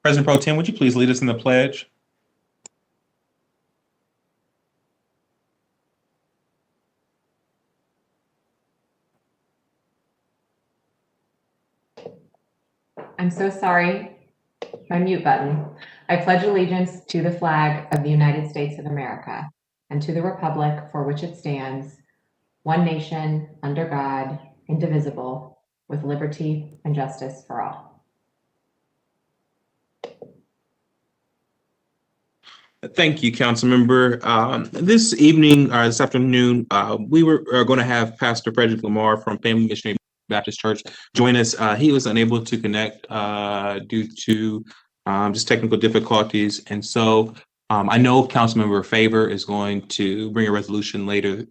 President Pro Tem, would you please lead us in the pledge? I'm so sorry. My mute button. I pledge allegiance to the flag of the United States of America and to the republic for which it stands, one nation, under God, indivisible, with liberty and justice for all. Thank you, Councilmember. This evening, or this afternoon, we were going to have Pastor Frederick Lamar from Family Missionary Baptist Church join us. He was unable to connect due to just technical difficulties. And so I know Councilmember Favor is going to bring a resolution later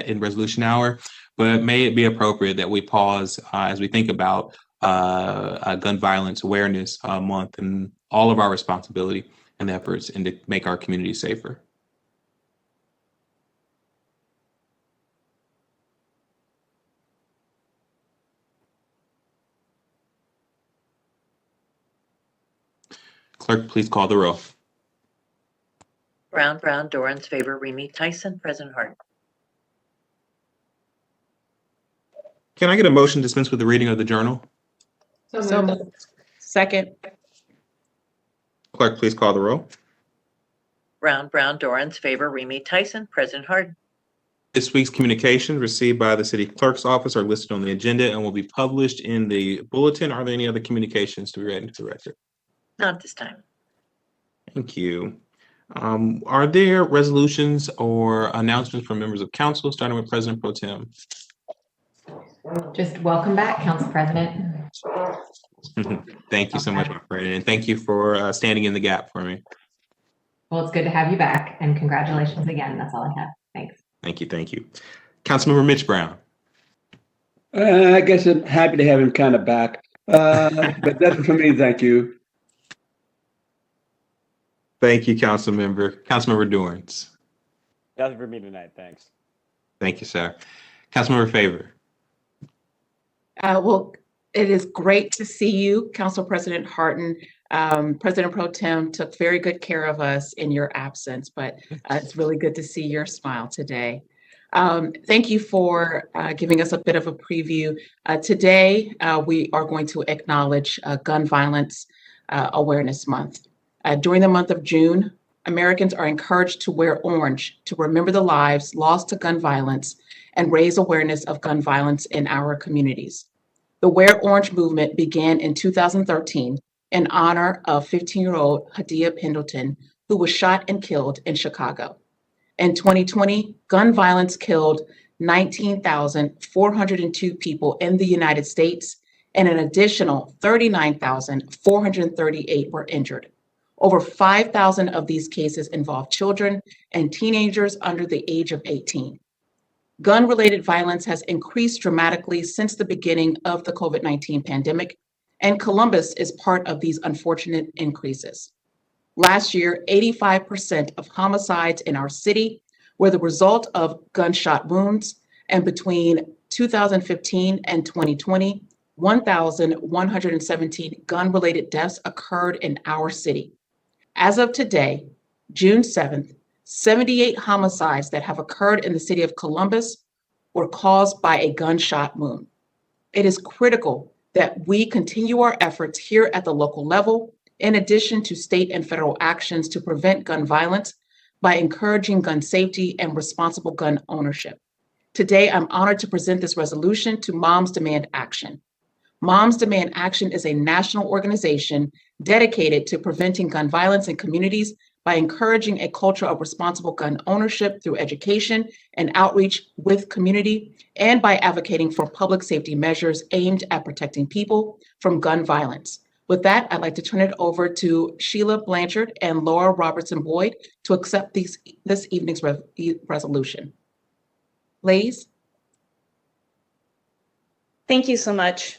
in resolution hour, but may it be appropriate that we pause as we think about Gun Violence Awareness Month and all of our responsibility and efforts and to make our community safer. Clerk, please call the roll. Brown, Dorans, Favor, Remy, Tyson, President Hart. Can I get a motion to dispense with the reading of the journal? So moved. Second. Clerk, please call the roll. Brown, Dorans, Favor, Remy, Tyson, President Hart. This week's communications received by the City Clerk's office are listed on the agenda and will be published in the bulletin. Are there any other communications to be read into the record? Not this time. Thank you. Are there resolutions or announcements from members of council, starting with President Pro Tem? Just welcome back, Council President. Thank you so much, my friend, and thank you for standing in the gap for me. Well, it's good to have you back, and congratulations again. That's all I have. Thanks. Thank you. Thank you. Councilmember Mitch Brown. I guess I'm happy to have him kind of back, but that's it for me. Thank you. Thank you, Councilmember. Councilmember Dorans. Nothing for me tonight, thanks. Thank you, sir. Councilmember Favor. Well, it is great to see you, Council President Harton. President Pro Tem took very good care of us in your absence, but it's really good to see your smile today. Thank you for giving us a bit of a preview. Today, we are going to acknowledge Gun Violence Awareness Month. During the month of June, Americans are encouraged to wear orange to remember the lives lost to gun violence and raise awareness of gun violence in our communities. The Wear Orange movement began in 2013 in honor of 15-year-old Hadia Pendleton, who was shot and killed in Chicago. In 2020, gun violence killed 19,402 people in the United States, and an additional 39,438 were injured. Over 5,000 of these cases involved children and teenagers under the age of 18. Gun-related violence has increased dramatically since the beginning of the COVID-19 pandemic, and Columbus is part of these unfortunate increases. Last year, 85% of homicides in our city were the result of gunshot wounds, and between 2015 and 2020, 1,117 gun-related deaths occurred in our city. As of today, June 7th, 78 homicides that have occurred in the city of Columbus were caused by a gunshot wound. It is critical that we continue our efforts here at the local level, in addition to state and federal actions to prevent gun violence by encouraging gun safety and responsible gun ownership. Today, I'm honored to present this resolution to Moms Demand Action. Moms Demand Action is a national organization dedicated to preventing gun violence in communities by encouraging a culture of responsible gun ownership through education and outreach with community, and by advocating for public safety measures aimed at protecting people from gun violence. With that, I'd like to turn it over to Shayla Blanchard and Laura Robertson Boyd to accept this evening's resolution. Ladies. Thank you so much,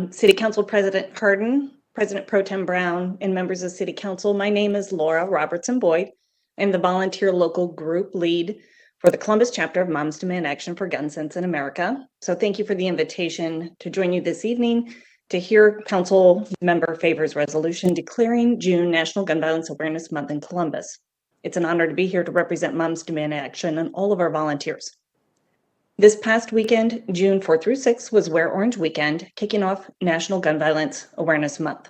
City Council President Harden, President Pro Tem Brown, and members of City Council. My name is Laura Robertson Boyd. I'm the volunteer local group lead for the Columbus chapter of Moms Demand Action for Gun Sense in America. So thank you for the invitation to join you this evening to hear Council Member Favor's resolution declaring June National Gun Violence Awareness Month in Columbus. It's an honor to be here to represent Moms Demand Action and all of our volunteers. This past weekend, June 4th through 6th, was Wear Orange Weekend, kicking off National Gun Violence Awareness Month.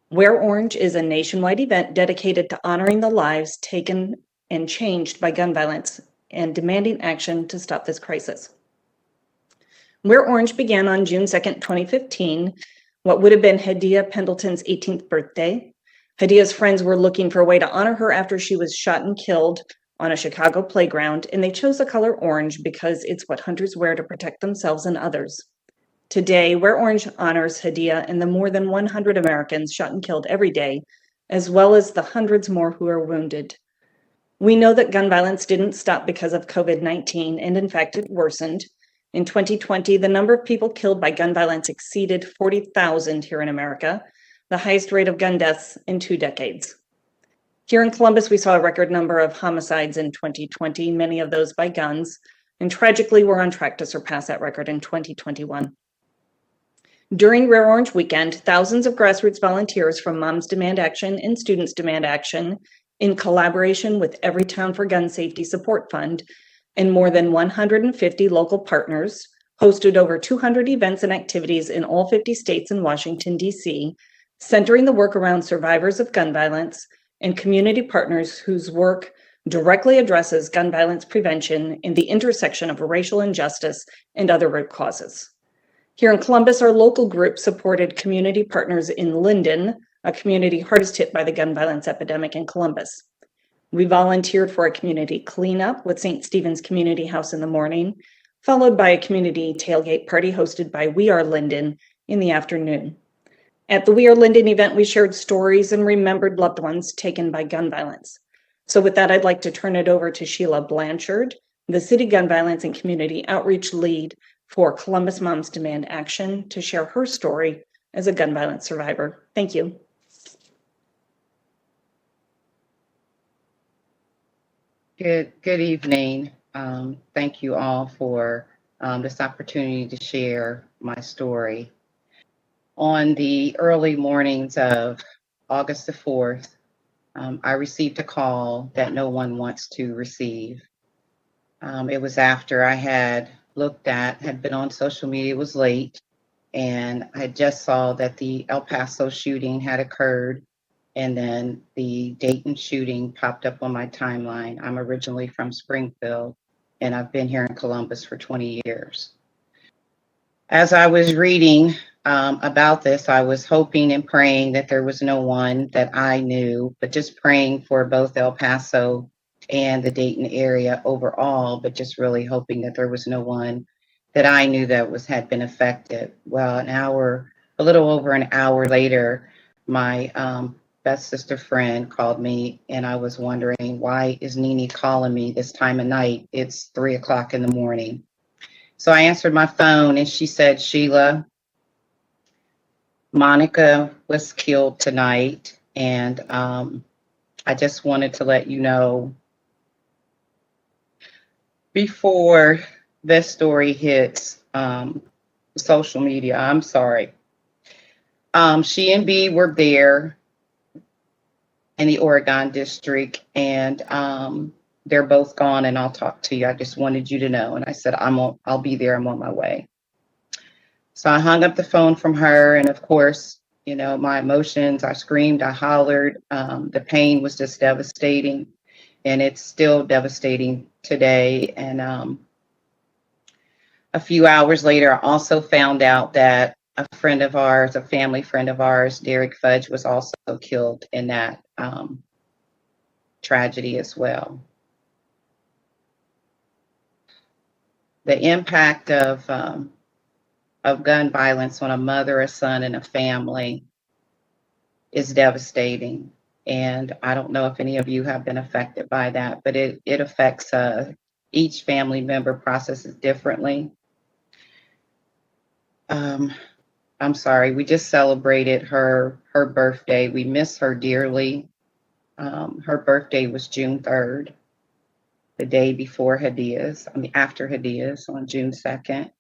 Wear Orange is a nationwide event dedicated to honoring the lives taken and changed by gun violence and demanding action to stop this crisis. Wear Orange began on June 2nd, 2015, what would have been Hadia Pendleton's 18th birthday. Hadia's friends were looking for a way to honor her after she was shot and killed on a Chicago playground, and they chose the color orange because it's what hunters wear to protect themselves and others. Today, Wear Orange honors Hadia and the more than 100 Americans shot and killed every day, as well as the hundreds more who are wounded. We know that gun violence didn't stop because of COVID-19, and in fact, it worsened. In 2020, the number of people killed by gun violence exceeded 40,000 here in America, the highest rate of gun deaths in 2 decades. Here in Columbus, we saw a record number of homicides in 2020, many of those by guns, and tragically, we're on track to surpass that record in 2021. During Wear Orange Weekend, thousands of grassroots volunteers from Moms Demand Action and Students Demand Action, in collaboration with Everytown for Gun Safety Support Fund, and more than 150 local partners, hosted over 200 events and activities in all 50 states and Washington, D.C., centering the work around survivors of gun violence and community partners whose work directly addresses gun violence prevention in the intersection of racial injustice and other root causes. Here in Columbus, our local group supported community partners in Linden, a community hardest hit by the gun violence epidemic in Columbus. We volunteered for a community cleanup with St. Stephen's Community House in the morning, followed by a community tailgate party hosted by We Are Linden in the afternoon. At the We Are Linden event, we shared stories and remembered loved ones taken by gun violence. So with that, I'd like to turn it over to Shayla Blanchard, the City Gun Violence and Community Outreach Lead for Columbus Moms Demand Action, to share her story as a gun violence survivor. Thank you. Good evening. Thank you all for this opportunity to share my story. On the early mornings of August the 4th, I received a call that no one wants to receive. It was after I had been on social media, it was late, and I just saw that the El Paso shooting had occurred, and then the Dayton shooting popped up on my timeline. I'm originally from Springfield, and I've been here in Columbus for 20 years. As I was reading about this, I was hoping and praying that there was no one that I knew, but just praying for both El Paso and the Dayton area overall, but just really hoping that there was no one that I knew that had been affected. Well, a little over an hour later, my best sister friend called me, and I was wondering, why is Nene calling me this time of night? It's 3 o'clock in the morning. So I answered my phone, and she said, Sheila, Monica was killed tonight, and I just wanted to let you know, before this story hits social media, I'm sorry. She and B were there in the Oregon district, and they're both gone, and I'll talk to you. I just wanted you to know. And I said, I'll be there. I'm on my way. So I hung up the phone from her, and of course, you know, my emotions, I screamed, I hollered. The pain was just devastating, and it's still devastating today. And a few hours later, I also found out that a friend of ours, a family friend of ours, Derek Fudge, was also killed in that tragedy as well. The impact of gun violence on a mother, a son, and a family is devastating. And I don't know if any of you have been affected by that, but it affects each family member processes differently. I'm sorry, we just celebrated her birthday. We miss her dearly. Her birthday was June 3rd, the day before Hadia's, after Hadia's on June 2nd.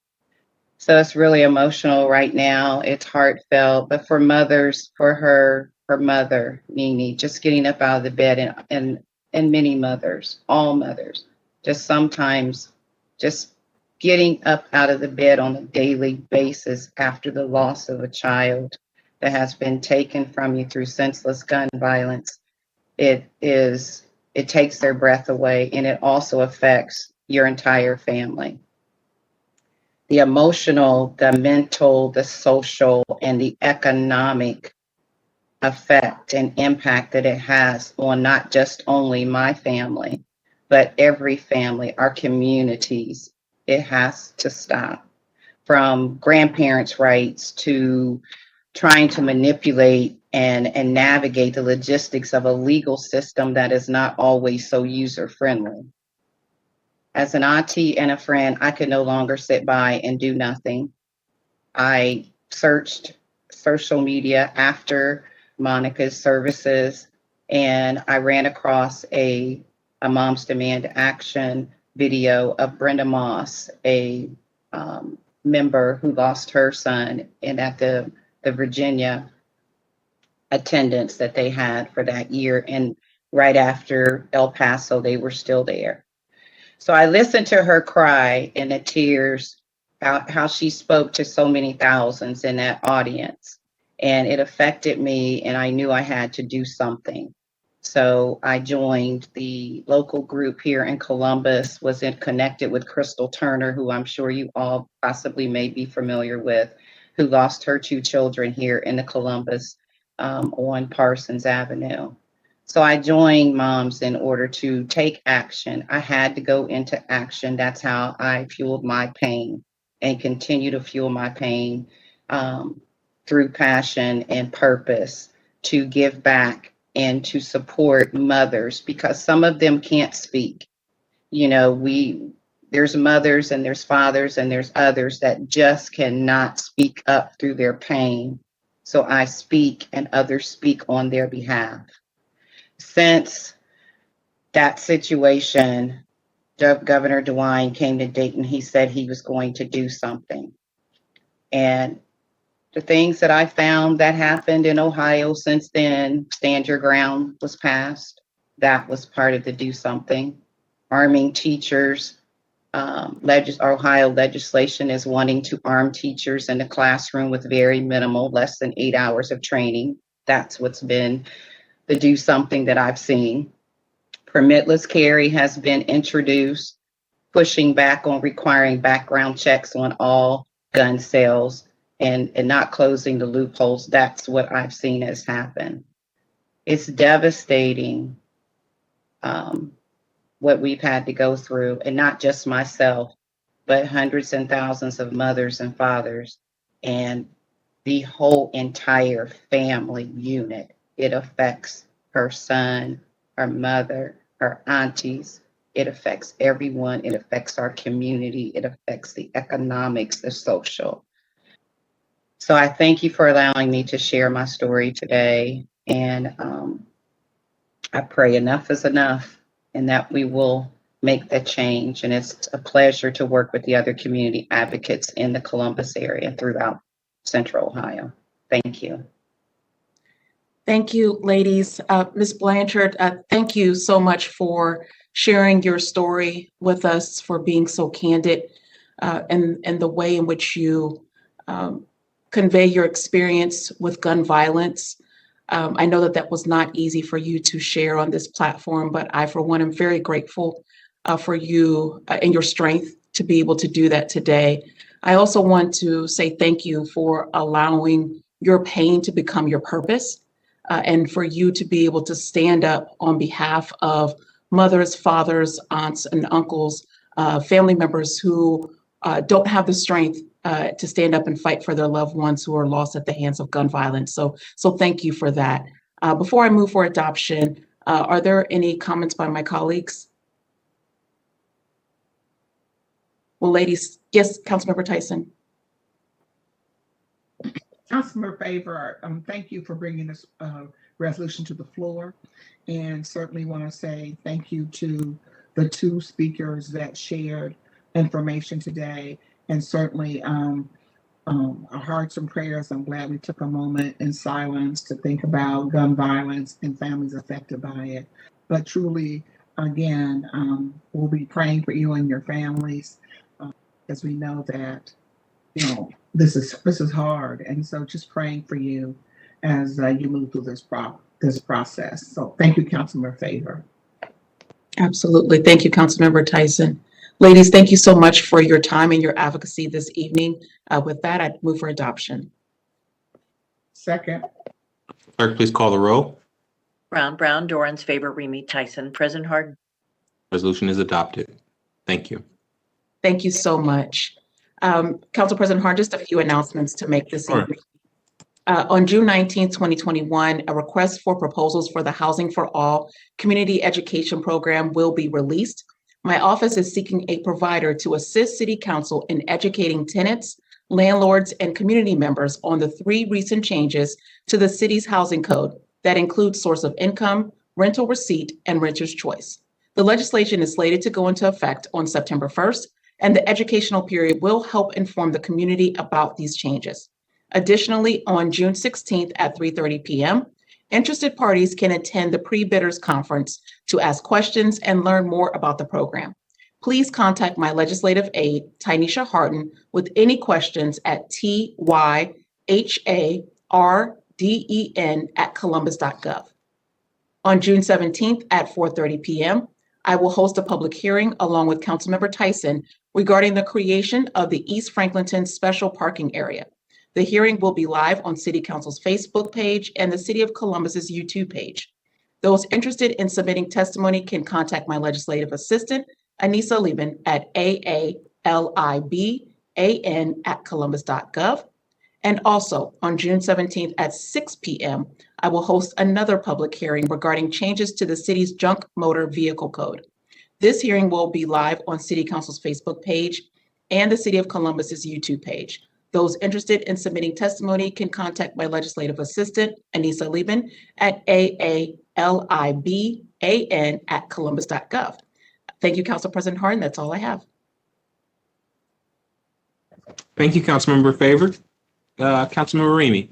So it's really emotional right now. It's heartfelt, but for mothers, for her mother, Nene, just getting up out of the bed, and many mothers, all mothers, just sometimes just getting up out of the bed on a daily basis after the loss of a child that has been taken from you through senseless gun violence. It takes their breath away, and it also affects your entire family. The emotional, the mental, the social, and the economic effect and impact that it has on not just only my family, but every family, our communities. It has to stop. From grandparents' rights to trying to manipulate and navigate the logistics of a legal system that is not always so user-friendly. As an auntie and a friend, I could no longer sit by and do nothing. I searched social media after Monica's services, and I ran across a Moms Demand Action video of Brenda Moss, a member who lost her son, and at the Virginia attendance that they had for that year. And right after El Paso, they were still there. So I listened to her cry and the tears, how she spoke to so many thousands in that audience. And it affected me, and I knew I had to do something. So I joined the local group here in Columbus, connected with Crystal Turner, who I'm sure you all possibly may be familiar with, who lost her 2 children here in the Columbus on Parsons Avenue. So I joined Moms in order to take action. I had to go into action. That's how I fueled my pain and continue to fuel my pain through passion and purpose to give back and to support mothers, because some of them can't speak. You know, there's mothers and there's fathers and there's others that just cannot speak up through their pain. So I speak and others speak on their behalf. Since that situation, Governor DeWine came to Dayton. He said he was going to do something. And the things that I found that happened in Ohio since then, Stand Your Ground was passed. That was part of the do something. Arming teachers. Ohio legislation is wanting to arm teachers in the classroom with very minimal, less than 8 hours of training. That's what's been the do something that I've seen. Permitless carry has been introduced, pushing back on requiring background checks on all gun sales and not closing the loopholes. That's what I've seen has happened. It's devastating what we've had to go through, and not just myself, but hundreds and thousands of mothers and fathers and the whole entire family unit. It affects her son, her mother, her aunties. It affects everyone. It affects our community. It affects the economics, the social. So I thank you for allowing me to share my story today. And I pray enough is enough, and that we will make that change. And it's a pleasure to work with the other community advocates in the Columbus area throughout Central Ohio. Thank you. Thank you, ladies. Ms. Blanchard, thank you so much for sharing your story with us, for being so candid, and the way in which you convey your experience with gun violence. I know that was not easy for you to share on this platform, but I, for one, am very grateful for you and your strength to be able to do that today. I also want to say thank you for allowing your pain to become your purpose, and for you to be able to stand up on behalf of mothers, fathers, aunts, and uncles, family members who don't have the strength to stand up and fight for their loved ones who are lost at the hands of gun violence. So thank you for that. Before I move for adoption, are there any comments by my colleagues? Well, ladies, yes, Councilmember Tyson. Councilmember Favor, thank you for bringing this resolution to the floor, and certainly want to say thank you to the 2 speakers that shared information today, And certainly our hearts and prayers. I'm glad we took a moment in silence to think about gun violence and families affected by it. But truly, again, we'll be praying for you and your families, as we know that, you know, this is hard. And so just praying for you as you move through this process. So thank you, Councilmember Favor. Absolutely. Thank you, Councilmember Tyson. Ladies, thank you so much for your time and your advocacy this evening. With that, I'd move for adoption. Second. Clerk, please call the roll. Brown, Dorans, favor, Remy, Tyson, President Harden. Resolution is adopted. Thank you. Thank you so much. Council President Hart, just a few announcements to make this Sure. evening. On June 19, 2021, a request for proposals for the Housing for All Community Education Program will be released. My office is seeking a provider to assist City Council in educating tenants, landlords, and community members on the 3 recent changes to the city's housing code that include source of income, rental receipt, and renter's choice. The legislation is slated to go into effect on September 1st, and the educational period will help inform the community about these changes. Additionally, on June 16th at 3:30 p.m., interested parties can attend the pre-bidders conference to ask questions and learn more about the program. Please contact my legislative aide, Tynesha Harden, with any questions at tyharden@columbus.gov. On June 17th at 4:30 p.m., I will host a public hearing along with Councilmember Tyson regarding the creation of the East Franklinton Special Parking Area. The hearing will be live on City Council's Facebook page and the City of Columbus's YouTube page. Those interested in submitting testimony can contact my legislative assistant, Anissa Lieben, at aaliban@columbus.gov. And also on June 17th at 6 p.m., I will host another public hearing regarding changes to the city's junk motor vehicle code. This hearing will be live on City Council's Facebook page and the City of Columbus's YouTube page. Those interested in submitting testimony can contact my legislative assistant, Anissa Lieben, at aaliban@columbus.gov. Thank you, Council President Harden. That's all I have. Thank you, Councilmember Favor. Councilmember Remy.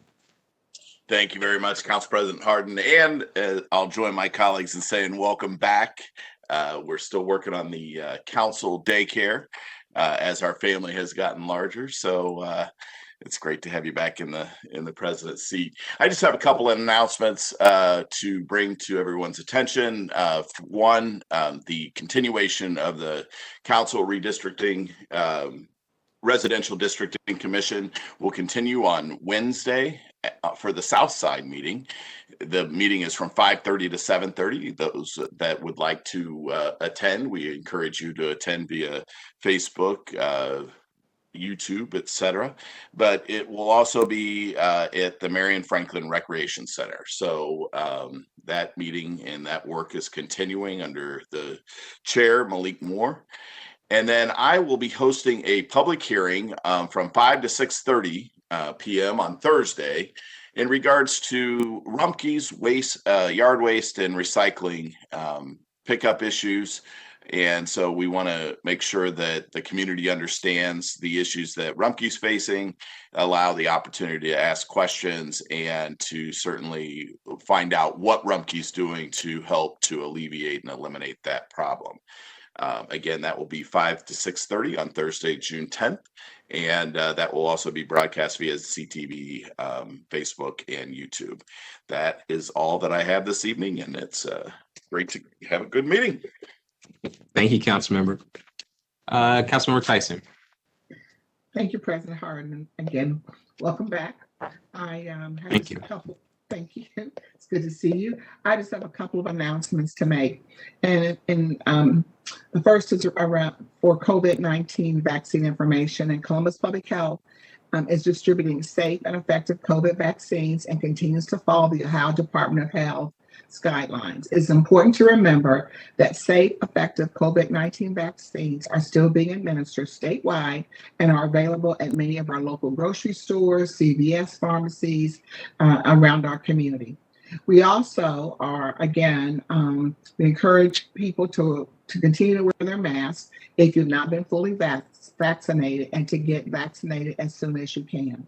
Thank you very much, Council President Harden. And I'll join my colleagues in saying welcome back. We're still working on the council daycare as our family has gotten larger. So it's great to have you back in the president's seat. I just have a couple of announcements to bring to everyone's attention. One, the continuation of the council redistricting residential districting commission will continue on Wednesday for the South Side meeting. The meeting is from 5:30 to 7:30. Those that would like to attend, we encourage you to attend via Facebook, YouTube, etc. But it will also be at the Marion Franklin Recreation Center. So that meeting and that work is continuing under the chair, Malik Moore. And then I will be hosting a public hearing from 5 to 6:30 p.m. on Thursday in regards to Rumpke's waste, yard waste and recycling pickup issues. And so we want to make sure that the community understands the issues that Rumpke's facing, allow the opportunity to ask questions and to certainly find out what Rumpke's doing to help to alleviate and eliminate that problem. Again, that will be 5 to 6:30 on Thursday, June 10th. And that will also be broadcast via CTV, Facebook, and YouTube. That is all that I have this evening, and it's great to have a good meeting. Thank you, Councilmember. Councilmember Tyson. Thank you, President Harden. Again, welcome back. I have Thank you. Thank you. It's good to see you. I just have a couple of announcements to make. And the first is around for COVID-19 vaccine information, and Columbus Public Health is distributing safe and effective COVID vaccines and continues to follow the Ohio Department of Health guidelines. It's important to remember that safe, effective COVID-19 vaccines are still being administered statewide and are available at many of our local grocery stores, CVS pharmacies around our community. We also are, again, we encourage people to continue to wear their masks if you've not been fully vaccinated, and to get vaccinated as soon as you can.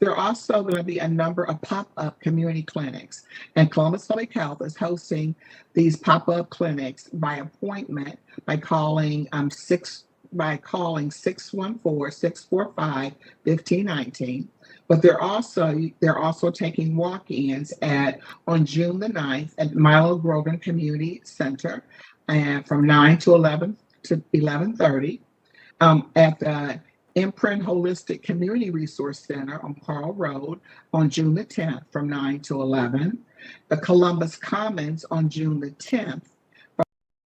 There are also going to be a number of pop-up community clinics, and Columbus Public Health is hosting these pop-up clinics by appointment by calling 614-645-1519. But they're also taking walk-ins on June the 9th at Milo Grogan Community Center, and from 9 to 11:30. At the Imprint Holistic Community Resource Center on Carl Road on June the 10th from 9 to 11. The Columbus Commons on June the 10th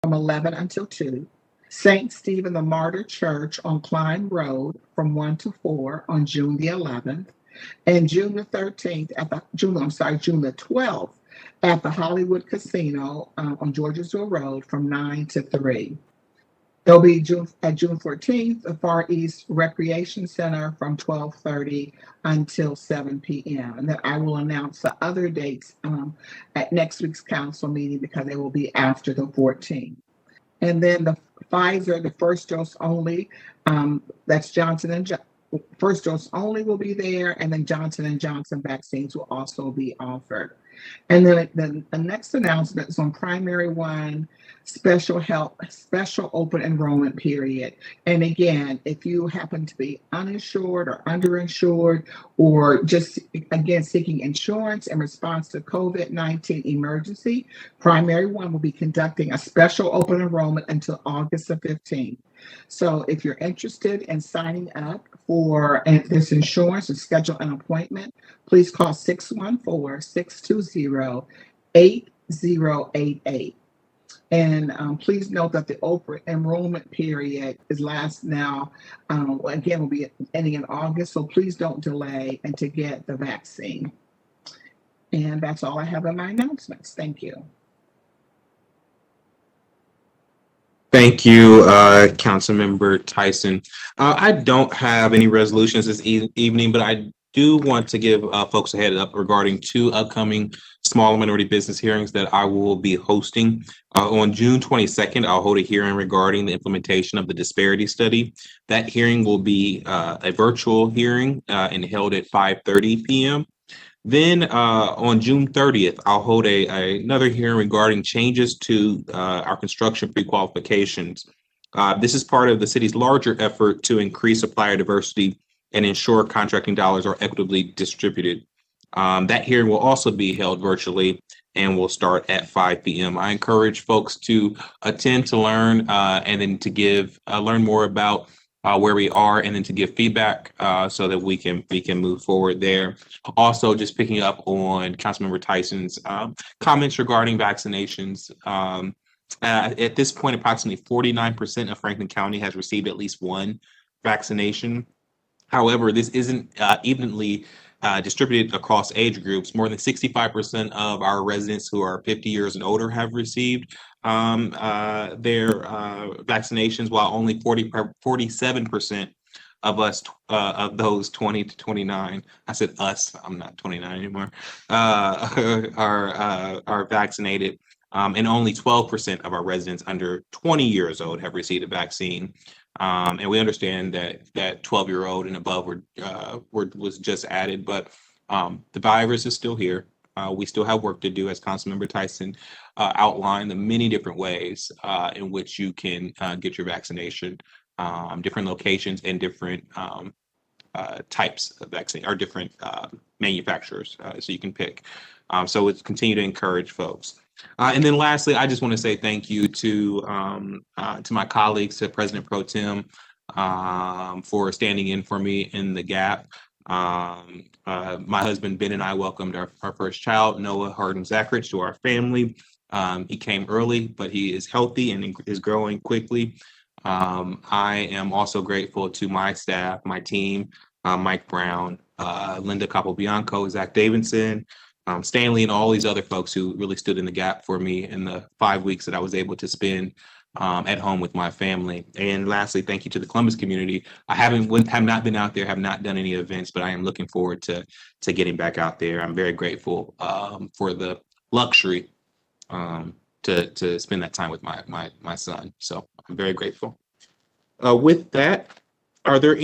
from 11 until 2. St. Stephen the Martyr Church on Klein Road from 1 to 4 on June the 11th. And June the 13th June the 12th at the Hollywood Casino on Georgesville Road from 9 to 3. There'll be June 14th, the Far East Recreation Center from 12:30 until 7 p.m. And then I will announce the other dates at next week's council meeting, because they will be after the 14th. And then the Pfizer, the first dose only, that's Johnson & Johnson. First dose only will be there, and then Johnson & Johnson vaccines will also be offered. And then the next announcement is on primary one, special open enrollment period. And again, if you happen to be uninsured or underinsured, or just, again, seeking insurance in response to COVID-19 emergency, primary one will be conducting a special open enrollment until August the 15th. So if you're interested in signing up for this insurance and schedule an appointment, please call 614-620-8088. And please note that the open enrollment period is will be ending in August, so please don't delay and to get the vaccine. And that's all I have in my announcements. Thank you. Thank you, Councilmember Tyson. I don't have any resolutions this evening, but I do want to give folks a heads up regarding two upcoming small minority business hearings that I will be hosting. On June 22nd, I'll hold a hearing regarding the implementation of the disparity study. That hearing will be a virtual hearing and held at 5:30 p.m. Then on June 30th, I'll hold another hearing regarding changes to our construction pre-qualifications. This is part of the city's larger effort to increase supplier diversity and ensure contracting dollars are equitably distributed. That hearing will also be held virtually and will start at 5 p.m. I encourage folks to attend to learn and then to learn more about where we are, and then to give feedback so that we can move forward there. Also, just picking up on Councilmember Tyson's comments regarding vaccinations. At this point, approximately 49% of Franklin County has received at least one vaccination. However, this isn't evenly distributed across age groups. More than 65% of our residents who are 50 years and older have received their vaccinations, while only 47% of us, of those 20 to 29, I said us, I'm not 29 anymore, are vaccinated. And only 12% of our residents under 20 years old have received a vaccine. And we understand that 12-year-old and above was just added, but the virus is still here. We still have work to do, as Councilmember Tyson outlined the many different ways in which you can get your vaccination, different locations and different types of vaccine, or different manufacturers, so you can pick. So it's continue to encourage folks. And then lastly, I just want to say thank you to my colleagues, to President Pro Tem, for standing in for me in the gap. My husband Ben and I welcomed our first child, Noah Harden Zachridge, to our family. He came early, but he is healthy and is growing quickly. I am also grateful to my staff, my team, Mike Brown, Linda Capobianco, Zach Davidson, Stanley, and all these other folks who really stood in the gap for me in the 5 weeks that I was able to spend at home with my family. And lastly, thank you to the Columbus community. I have not been out there, have not done any events, but I am looking forward to getting back out there. I'm very grateful for the luxury to spend that time with my son. So I'm very grateful. With that, are there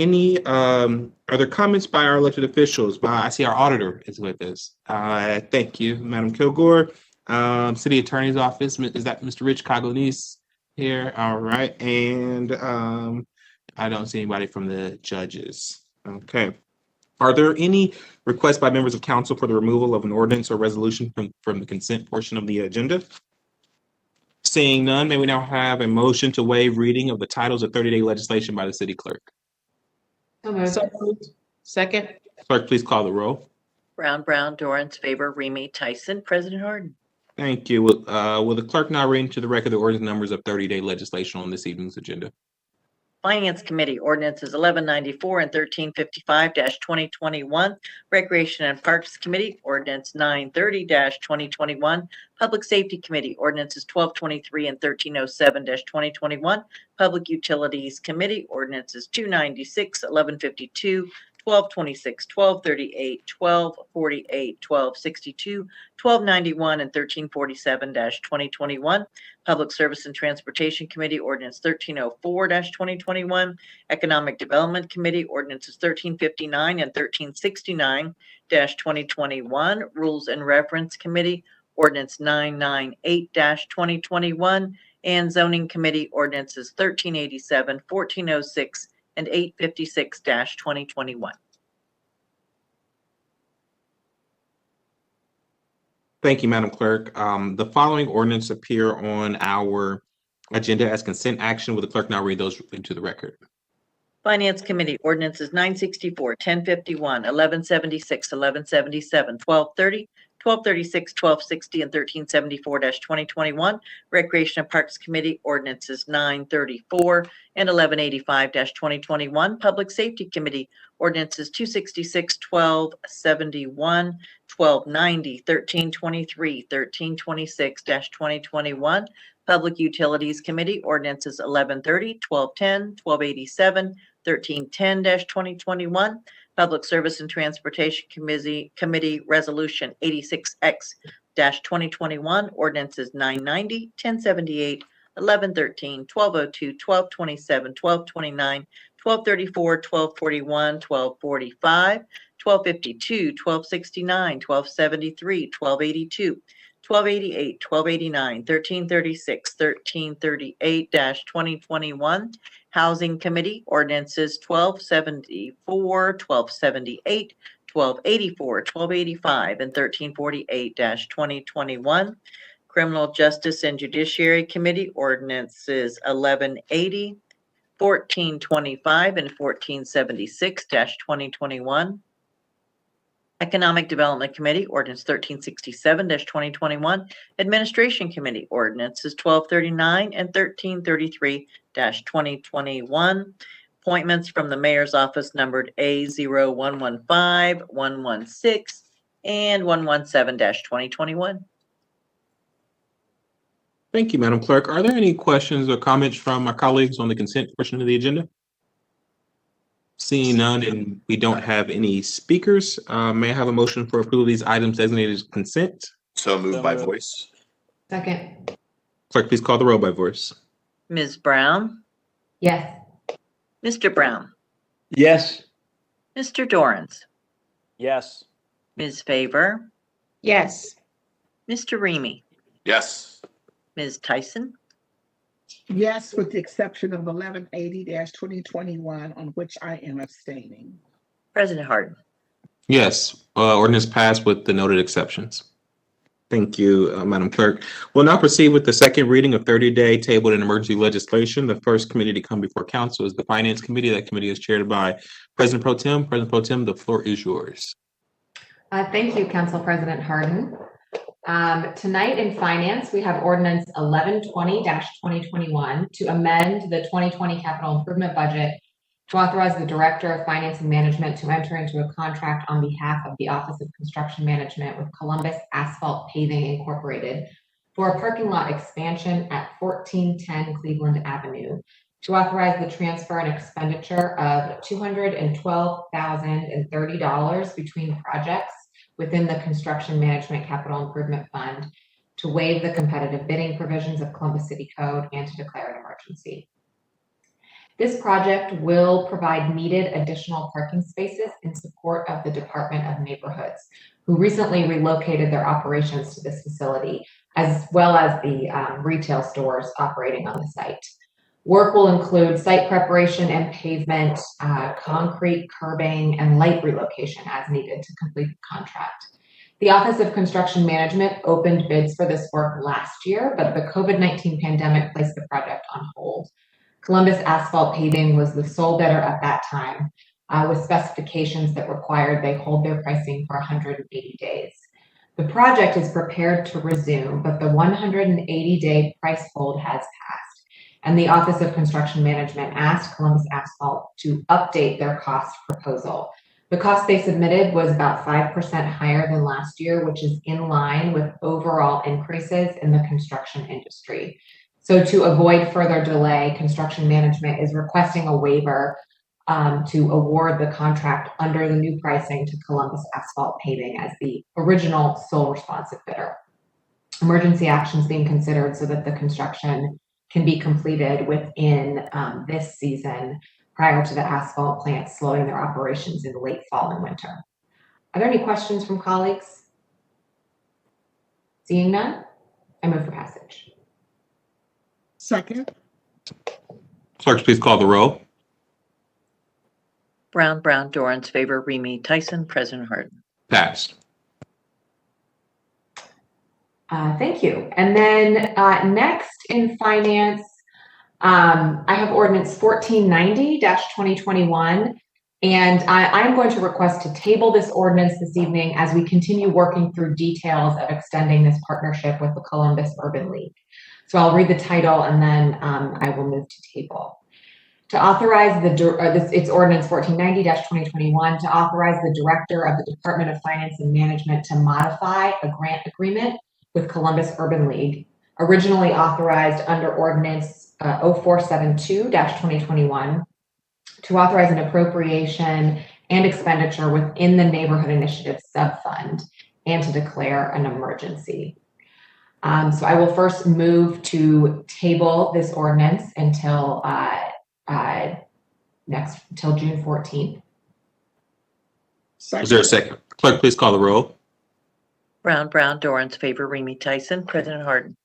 comments by our elected officials? I see our auditor is with us. Thank you, Madam Kilgore. City Attorney's Office, is that Mr. Rich Coglonese here? All right, and I don't see anybody from the judges. Okay. Are there any requests by members of council for the removal of an ordinance or resolution from the consent portion of the agenda? Seeing none, may we now have a motion to waive reading of the titles of 30-day legislation by the city clerk? So moved. So moved. Second. Clerk, please call the roll. Brown, Dorans, favor, Remy, Tyson, President Harden. Thank you. Will the clerk now read into the record the ordinance numbers of 30-day legislation on this evening's agenda? Finance Committee ordinances 1194 and 1355-2021. Recreation and Parks Committee ordinance 930-2021. Public Safety Committee ordinances 1223 and 1307-2021. Public Utilities Committee ordinances 296, 1152, 1226, 1238, 1248, 1262, 1291, and 1347-2021. Public Service and Transportation Committee ordinance 1304-2021. Economic Development Committee ordinances 1359 and 1369-2021. Rules and Reference Committee ordinance 998-2021. And Zoning Committee ordinances 1387, 1406, and 856-2021. Thank you, Madam Clerk. The following ordinance appear on our agenda as consent action. Will the clerk now read those into the record? Finance Committee ordinances 964, 1051, 1176, 1177, 1230, 1236, 1260, and 1374-2021. Recreation and Parks Committee ordinances 934 and 1185-2021. Public Safety Committee ordinances 266, 1271, 1290, 1323, 1326-2021. Public Utilities Committee ordinances 1130, 1210, 1287, 1310-2021. Public Service and Transportation Committee Resolution 86X-2021, ordinances 990, 1078, 1113, 1202, 1227, 1229, 1234, 1241, 1245, 1252, 1269, 1273, 1282, 1288, 1289, 1336, 1338-2021. Housing Committee ordinances 1274, 1278, 1284, 1285, and 1348-2021. Criminal Justice and Judiciary Committee ordinances 1180, 1425, and 1476-2021. Economic Development Committee ordinance 1367-2021. Administration Committee ordinances 1239 and 1333-2021. Appointments from the Mayor's Office numbered A0115, 116, and 117-2021. Thank you, Madam Clerk. Are there any questions or comments from our colleagues on the consent portion of the agenda? Seeing none, and we don't have any speakers, may I have a motion for approval of these items designated as consent? So moved by voice. Second. Clerk, please call the roll by voice. Ms. Brown, Yes. Mr. Brown, Yes. Mr. Dorans, Yes. Ms. Favor, Yes. Mr. Remy, Yes. Ms. Tyson, Yes, with the exception of 1180-2021, on which I am abstaining. President Harden. Yes, ordinance passed with the noted exceptions. Thank you, Madam Clerk. We'll now proceed with the second reading of 30-day tabled and emergency legislation. The first committee to come before council is the Finance Committee. That committee is chaired by President Pro Tem. President Pro Tem, the floor is yours. Thank you, Council President Harden. Tonight in Finance, we have ordinance 1120-2021 to amend the 2020 capital improvement budget to authorize the Director of Finance and Management to enter into a contract on behalf of the Office of Construction Management with Columbus Asphalt Paving Incorporated for a parking lot expansion at 1410 Cleveland Avenue, to authorize the transfer and expenditure of $212,030 between projects within the Construction Management Capital Improvement Fund, to waive the competitive bidding provisions of Columbus City Code and to declare an emergency. This project will provide needed additional parking spaces in support of the Department of Neighborhoods, who recently relocated their operations to this facility, as well as the retail stores operating on the site. Work will include site preparation and pavement, concrete curbing, and light relocation as needed to complete the contract. The Office of Construction Management opened bids for this work last year, but the COVID-19 pandemic placed the project on hold. Columbus Asphalt Paving was the sole bidder at that time, with specifications that required they hold their pricing for 180 days. The project is prepared to resume, but the 180-day price hold has passed, and the Office of Construction Management asked Columbus Asphalt to update their cost proposal. The cost they submitted was about 5% higher than last year, which is in line with overall increases in the construction industry. So to avoid further delay, Construction Management is requesting a waiver to award the contract under the new pricing to Columbus Asphalt Paving as the original sole responsive bidder. Emergency actions being considered so that the construction can be completed within this season prior to the asphalt plant slowing their operations in late fall and winter. Are there any questions from colleagues? Seeing none, I move for passage. Second. Clerk, please call the roll. Brown, Dorans, favor, Remy, Tyson, President Harden. Passed. Thank you. And then next in finance, I have ordinance 1490-2021, and I'm going to request to table this ordinance this evening as we continue working through details of extending this partnership with the Columbus Urban League. So I'll read the title and then I will move to table. To authorize it's ordinance 1490-2021, to authorize the director of the Department of Finance and Management to modify a grant agreement with Columbus Urban League, originally authorized under ordinance 0472-2021, to authorize an appropriation and expenditure within the Neighborhood Initiative subfund and to declare an emergency. So I will first move to table this ordinance until June 14th. Is there a second? Clerk, please call the roll. Brown, Dorans, favor, Remy, Tyson, President Harden.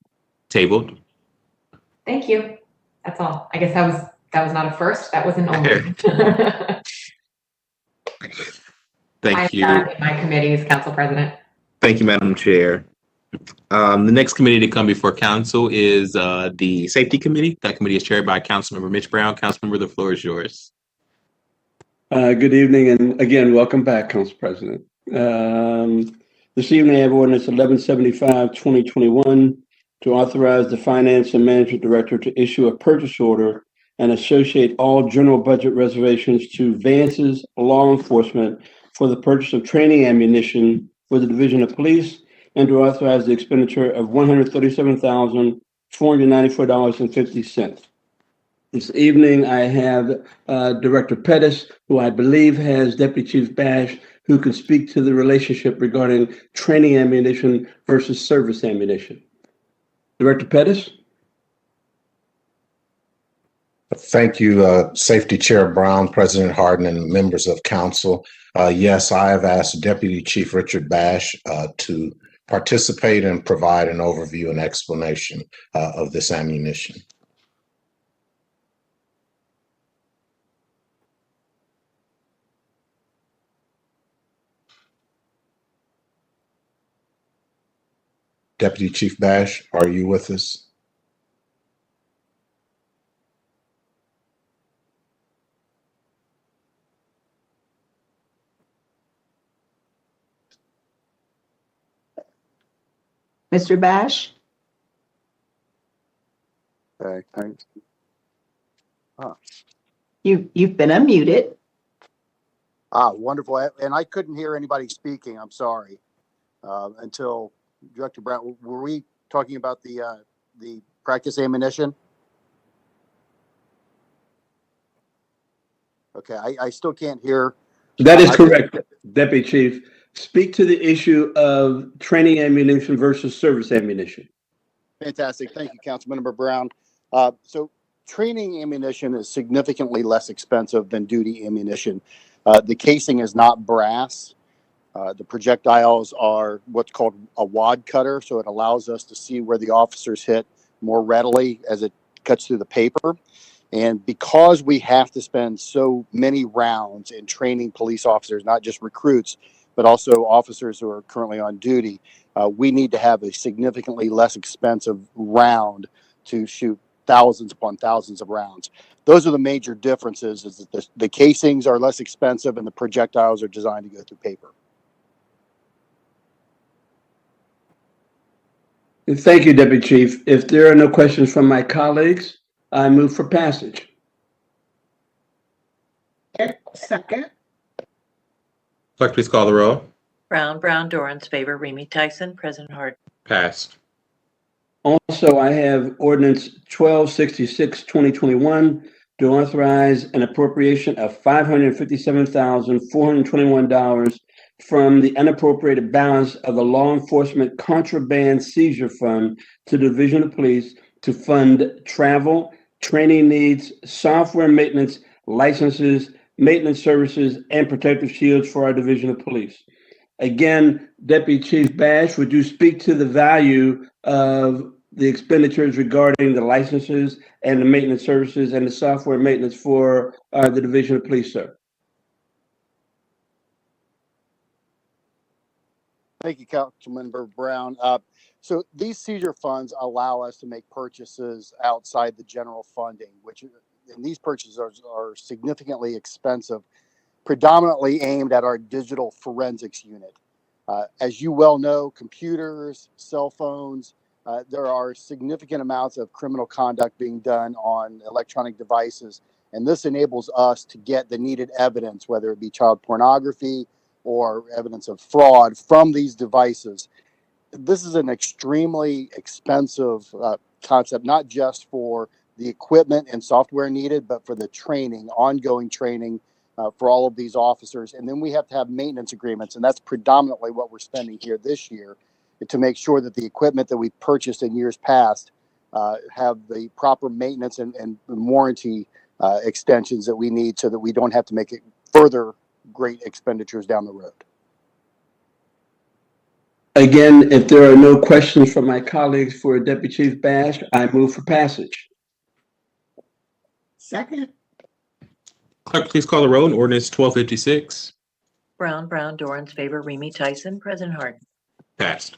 Tabled. Thank you. That's all. I guess that was not a first. That was an only. Thank you. I'm in my committees, Council President. Thank you, Madam Chair. The next committee to come before council is the Safety Committee. That committee is chaired by Councilmember Mitch Brown. Councilmember, the floor is yours. Good evening, and again, welcome back, Council President. This evening, I have ordinance 1175-2021 to authorize the Finance and Management Director to issue a purchase order and associate all general budget reservations to Vance's Law Enforcement for the purchase of training ammunition for the Division of Police, and to authorize the expenditure of $137,494.50. This evening, I have Director Pettis, who I believe has Deputy Chief Bash, who can speak to the relationship regarding training ammunition versus service ammunition. Director Pettis? Thank you, Safety Chair Brown, President Harden, and members of council. Yes, I have asked Deputy Chief Richard Bash to participate and provide an overview and explanation of this ammunition. Deputy Chief Bash, are you with us? Mr. Bash? Okay, thanks. You've been unmuted. Wonderful. And I couldn't hear anybody speaking. I'm sorry. Until Director Brown, were we talking about the practice ammunition? Okay, I still can't hear. That is correct, Deputy Chief. Speak to the issue of training ammunition versus service ammunition. Fantastic. Thank you, Councilmember Brown. So training ammunition is significantly less expensive than duty ammunition. The casing is not brass. The projectiles are what's called a wad cutter, so it allows us to see where the officers hit more readily as it cuts through the paper. And because we have to spend so many rounds in training police officers, not just recruits, but also officers who are currently on duty, we need to have a significantly less expensive round to shoot thousands upon thousands of rounds. Those are the major differences, is that the casings are less expensive and the projectiles are designed to go through paper. Thank you, Deputy Chief. If there are no questions from my colleagues, I move for passage. Second. Clerk, please call the roll. Brown, Dorans, favor, Remy, Tyson, President Harden. Passed. Also, I have ordinance 1266, 2021 to authorize an appropriation of $557,421 from the unappropriated balance of the Law Enforcement Contraband Seizure Fund to the Division of Police to fund travel, training needs, software maintenance, licenses, maintenance services, and protective shields for our Division of Police. Again, Deputy Chief Bash, would you speak to the value of the expenditures regarding the licenses and the maintenance services and the software maintenance for the Division of Police, sir? Thank you, Councilmember Brown. So these seizure funds allow us to make purchases outside the general funding, and these purchases are significantly expensive, predominantly aimed at our digital forensics unit. As you well know, computers, cell phones, there are significant amounts of criminal conduct being done on electronic devices, and this enables us to get the needed evidence, whether it be child pornography or evidence of fraud from these devices. This is an extremely expensive concept, not just for the equipment and software needed, but for the training, ongoing training for all of these officers. And then we have to have maintenance agreements, and that's predominantly what we're spending here this year, to make sure that the equipment that we purchased in years past have the proper maintenance and warranty extensions that we need, so that we don't have to make it further great expenditures down the road. Again, if there are no questions from my colleagues for Deputy Chief Bash, I move for passage. Second. Clerk, please call the roll on ordinance 1256. Brown, Dorans, favor, Remy, Tyson, President Harden. Passed.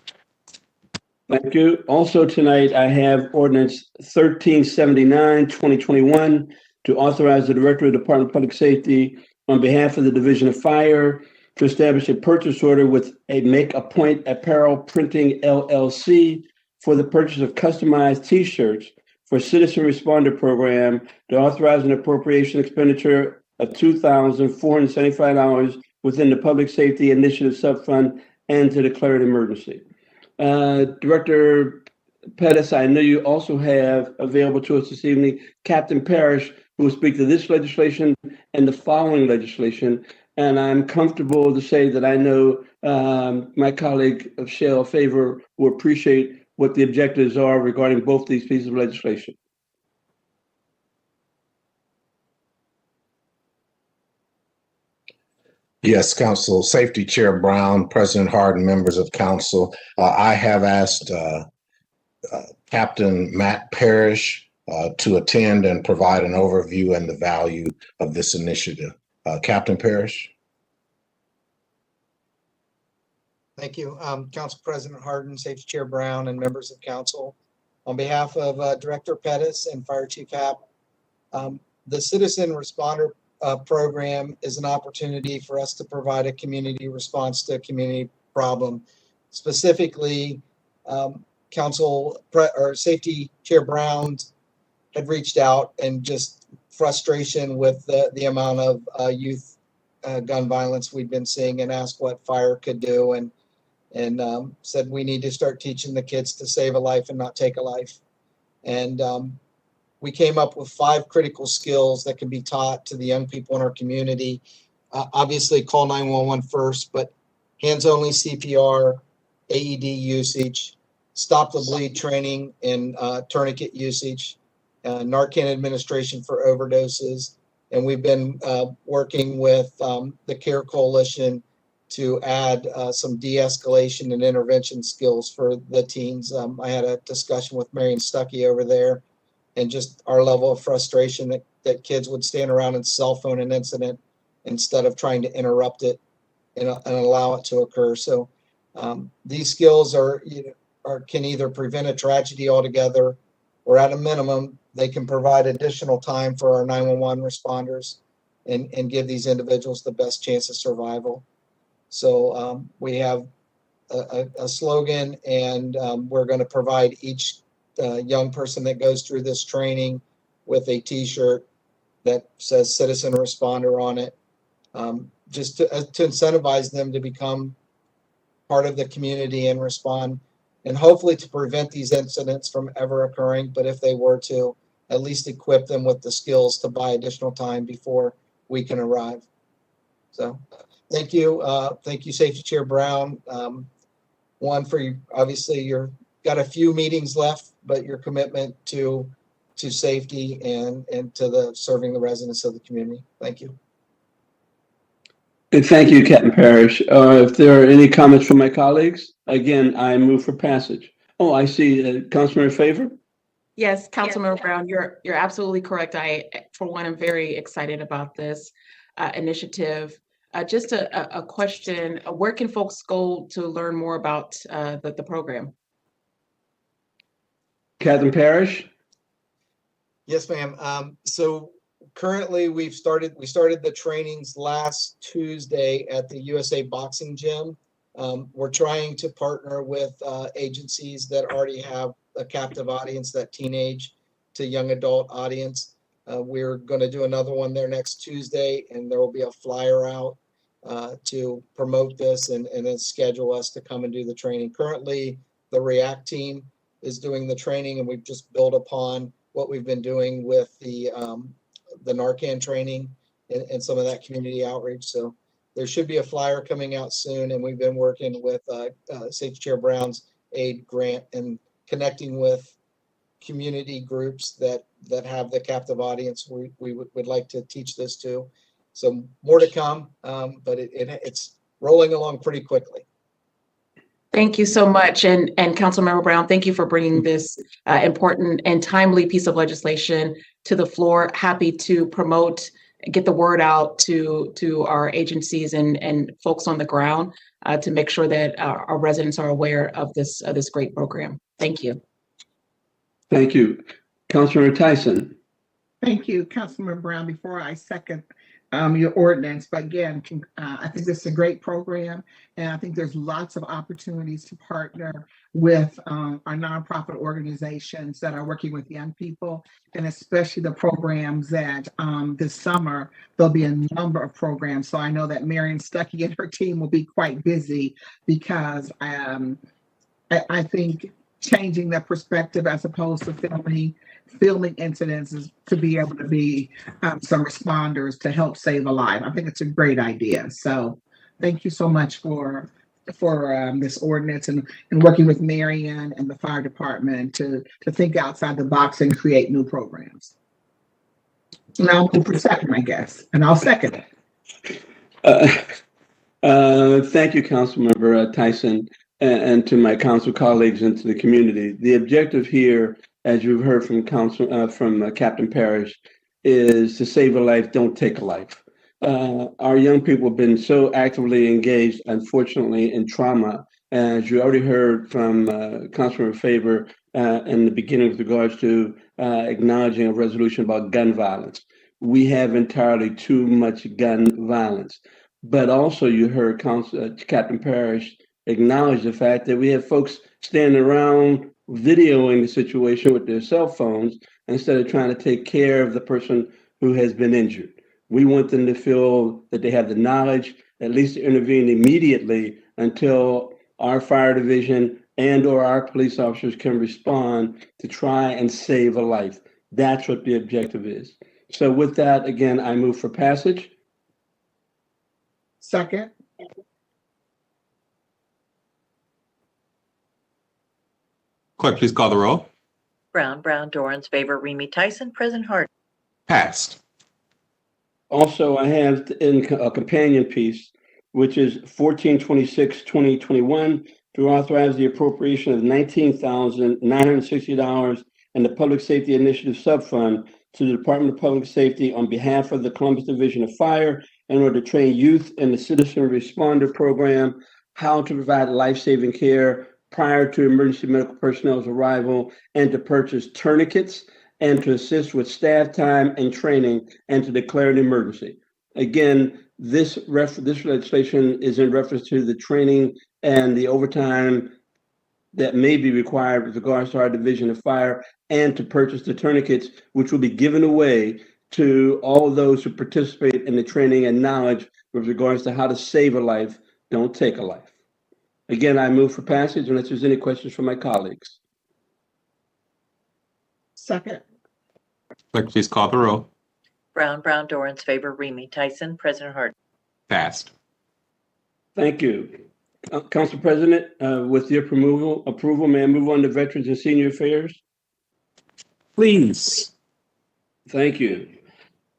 Thank you. Also tonight, I have ordinance 1379, 2021 to authorize the Director of the Department of Public Safety on behalf of the Division of Fire to establish a purchase order with a Make a Point Apparel Printing LLC for the purchase of customized T-shirts for Citizen Responder Program, to authorize an appropriation expenditure of $2,475 within the Public Safety Initiative Subfund, and to declare an emergency. Director Pettis, I know you also have available to us this evening Captain Parrish, who will speak to this legislation and the following legislation. And I'm comfortable to say that I know my colleague of Shayla Favor will appreciate what the objectives are regarding both these pieces of legislation. Yes, Council Safety Chair Brown, President Harden, members of Council. I have asked Captain Matt Parrish to attend and provide an overview and the value of this initiative. Captain Parrish. Thank you. Council President Harden, Safety Chair Brown, and members of Council. On behalf of Director Pettis and Fire Chief Happ, the Citizen Responder Program is an opportunity for us to provide a community response to a community problem. Specifically, Safety Chair Brown had reached out and just frustration with the amount of youth gun violence we've been seeing, and asked what fire could do. And and said we need to start teaching the kids to save a life and not take a life. And we came up with 5 critical skills that can be taught to the young people in our community. Obviously, call 911 first, but hands-only CPR, AED usage, stop the bleed training and tourniquet usage, Narcan administration for overdoses. And we've been working with the CARE Coalition to add some de-escalation and intervention skills for the teens. I had a discussion with Marion Stuckey over there, and just our level of frustration that kids would stand around and cell phone an incident instead of trying to interrupt it and allow it to occur. So these skills can either prevent a tragedy altogether, or at a minimum, they can provide additional time for our 911 responders and give these individuals the best chance of survival. So we have a slogan, and we're going to provide each young person that goes through this training with a t-shirt that says citizen responder on it, just to incentivize them to become part of the community and respond, and hopefully to prevent these incidents from ever occurring. But if they were to, at least equip them with the skills to buy additional time before we can arrive. So thank you. Thank you, Safety Chair Brown. One, for you, obviously you're got a few meetings left, but your commitment to safety and to the serving the residents of the community. Thank you. And thank you, Captain Parrish. If there are any comments from my colleagues, again, I move for passage. Oh, I see. Councilmember Favor? Yes, Councilmember Brown, you're absolutely correct. I, for one, am very excited about this initiative. Just a question, where can folks go to learn more about the program? Captain Parrish? Yes, ma'am. So currently we started the trainings last Tuesday at the USA Boxing Gym. We're trying to partner with agencies that already have a captive audience, that teenage to young adult audience. We're going to do another one there next Tuesday, and there will be a flyer out to promote this and then schedule us to come and do the training. Currently, the REACT team is doing the training, and we've just built upon what we've been doing with the Narcan training and some of that community outreach. So there should be a flyer coming out soon, and we've been working with Safety Chair Brown's aid grant and connecting with community groups that have the captive audience we would like to teach this to. So more to come, but it's rolling along pretty quickly. Thank you so much. And Councilmember Brown, thank you for bringing this important and timely piece of legislation to the floor. Happy to promote, get the word out to our agencies and folks on the ground to make sure that our residents are aware of this great program. Thank you. Thank you. Councilmember Tyson? Thank you, Councilmember Brown. Before I second your ordinance, but again, I think this is a great program, and I think there's lots of opportunities to partner with our nonprofit organizations that are working with young people, and especially the programs that this summer, there'll be a number of programs. So I know that Marion Stuckey and her team will be quite busy, because I think changing the perspective as opposed to filming incidents is to be able to be some responders to help save a life. I think it's a great idea. So thank you so much for this ordinance and working with Marion and the fire department to think outside the box and create new programs. And I'll move for second, I guess, and I'll second it. Thank you, Councilmember Tyson, and to my council colleagues and to the community. The objective here, as you've heard from Captain Parrish, is to save a life, don't take a life. Our young people have been so actively engaged, unfortunately, in trauma. As you already heard from Councilmember Favor in the beginning with regards to acknowledging a resolution about gun violence. We have entirely too much gun violence. But also you heard Captain Parrish acknowledge the fact that we have folks standing around videoing the situation with their cell phones instead of trying to take care of the person who has been injured. We want them to feel that they have the knowledge, at least to intervene immediately until our fire division and/or our police officers can respond to try and save a life. That's what the objective is. So with that, again, I move for passage. Second. Clerk, please call the roll. Brown, Dorans, favor, Remy, Tyson, President Harden. Passed. Also, I have in a companion piece, which is 1426-2021, to authorize the appropriation of $19,960 in the Public Safety Initiative Subfund to the Department of Public Safety on behalf of the Columbus Division of Fire in order to train youth in the Citizen Responder Program how to provide life-saving care prior to emergency medical personnel's arrival, and to purchase tourniquets, and to assist with staff time and training, and to declare an emergency. Again, this legislation is in reference to the training and the overtime that may be required with regards to our Division of Fire, and to purchase the tourniquets, which will be given away to all those who participate in the training and knowledge with regards to how to save a life, don't take a life. Again, I move for passage unless there's any questions from my colleagues. Second. Clerk, please call the roll. Brown, Dorans, favor, Remy, Tyson, President Harden. Passed. Thank you. Council President, with your approval, may I move on to Veterans and Senior Affairs? Please. Thank you.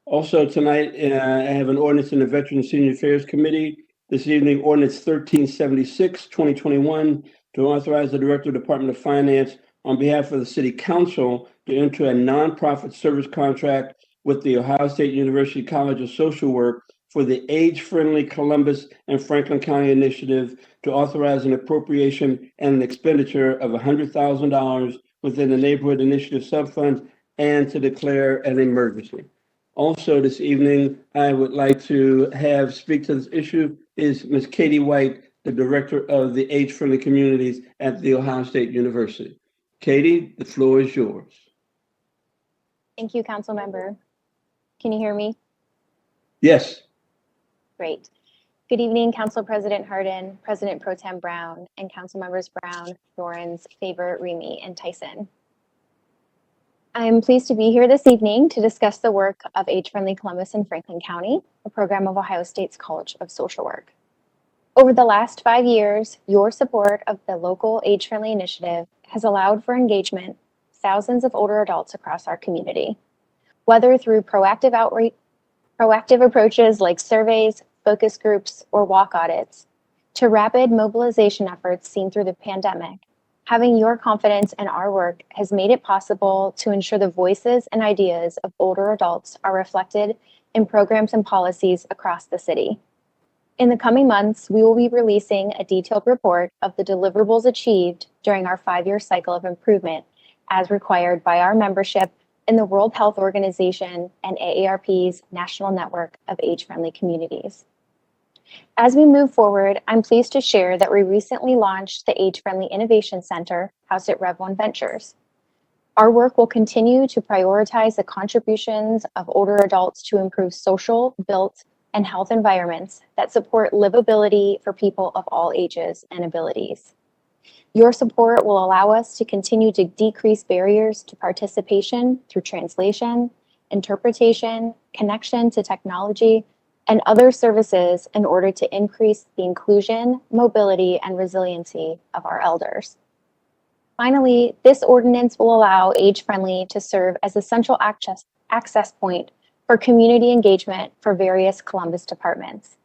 Also tonight, I have an ordinance in the Veterans and Senior Affairs Committee. This evening, ordinance 1376-2021, to authorize the Director of the Department of Finance on behalf of the City Council to enter a nonprofit service contract with the Ohio State University College of Social Work for the Age-Friendly Columbus and Franklin County Initiative, to authorize an appropriation and an expenditure of $100,000 within the Neighborhood Initiative Subfund, and to declare an emergency. Also this evening, I would like to have speak to this issue is Ms. Katie White, the Director of the Age-Friendly Communities at The Ohio State University. Katie, the floor is yours. Thank you, Council Member. Can you hear me? Yes. Great. Good evening, Council President Harden, President Pro Tem Brown, and Council Members Brown, Dorans, Favor, Remy, and Tyson. I am pleased to be here this evening to discuss the work of Age-Friendly Columbus and Franklin County, a program of Ohio State's College of Social Work. Over the last 5 years, your support of the local Age-Friendly initiative has allowed for engagement thousands of older adults across our community, whether through proactive approaches like surveys, focus groups, or walk audits, to rapid mobilization efforts seen through the pandemic. Having your confidence in our work has made it possible to ensure the voices and ideas of older adults are reflected in programs and policies across the city. In the coming months, we will be releasing a detailed report of the deliverables achieved during our 5-year cycle of improvement, as required by our membership in the World Health Organization and AARP's National Network of Age-Friendly Communities. As we move forward, I'm pleased to share that we recently launched the Age-Friendly Innovation Center, housed at Rev 1 Ventures. Our work will continue to prioritize the contributions of older adults to improve social, built, and health environments that support livability for people of all ages and abilities. Your support will allow us to continue to decrease barriers to participation through translation, interpretation, connection to technology, and other services in order to increase the inclusion, mobility, and resiliency of our elders. Finally, this ordinance will allow Age-Friendly to serve as a central access point for community engagement for various Columbus departments.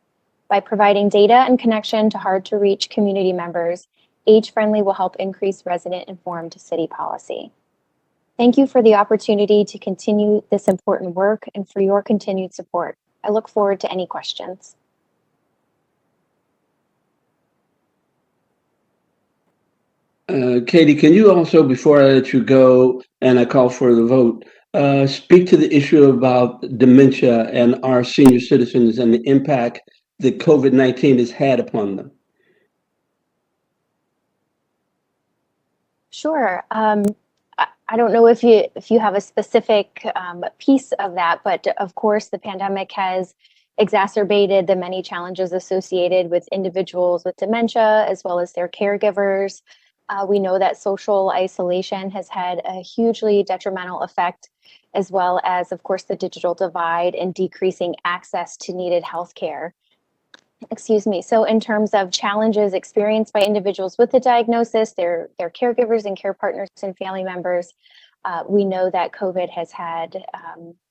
By providing data and connection to hard-to-reach community members, Age-Friendly will help increase resident-informed city policy. Thank you for the opportunity to continue this important work and for your continued support. I look forward to any questions. Katie, can you also, before I let you go and I call for the vote, speak to the issue about dementia and our senior citizens and the impact that COVID-19 has had upon them? Sure. I don't know if you have a specific piece of that, but of course the pandemic has exacerbated the many challenges associated with individuals with dementia, as well as their caregivers. We know that social isolation has had a hugely detrimental effect, as well as, of course, the digital divide and decreasing access to needed healthcare. Excuse me. So in terms of challenges experienced by individuals with the diagnosis, their caregivers and care partners and family members, we know that COVID has had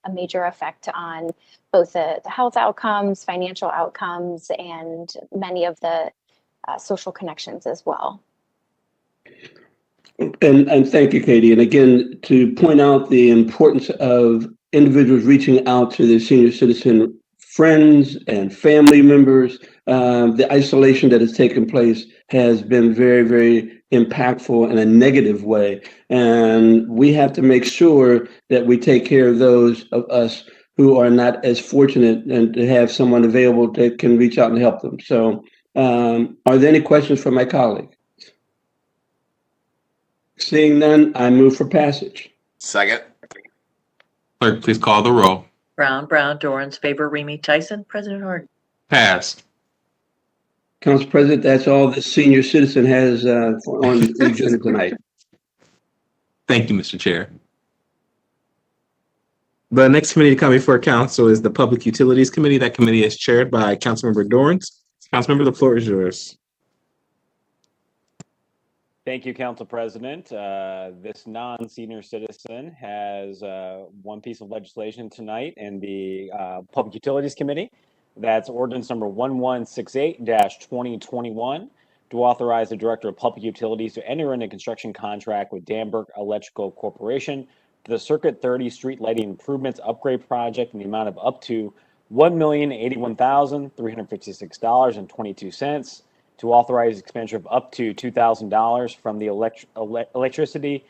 a major effect on both the health outcomes, financial outcomes, and many of the social connections as well. And thank you, Katie. And again, to point out the importance of individuals reaching out to their senior citizen friends and family members, the isolation that has taken place has been very, very impactful in a negative way. And we have to make sure that we take care of those of us who are not as fortunate and to have someone available that can reach out and help them. So are there any questions from my colleague? Seeing none, I move for passage. Second. Clerk, please call the roll. Brown, Dorans, favor, Remy, Tyson, President Harden. Passed. Council President, that's all the senior citizen has on the agenda tonight. Thank you, Mr. Chair. The next committee to come before council is the Public Utilities Committee. That committee is chaired by Councilmember Dorans. Councilmember, the floor is yours. Thank you, Council President. This non-senior citizen has one piece of legislation tonight in the Public Utilities Committee. That's ordinance number 1168-2021 to authorize the Director of Public Utilities to enter into a construction contract with Danberg Electrical Corporation for the Circuit 30 Street Lighting Improvements Upgrade Project in the amount of up to $1,081,356.22. to authorize expenditure of up to $2,000 from the electricity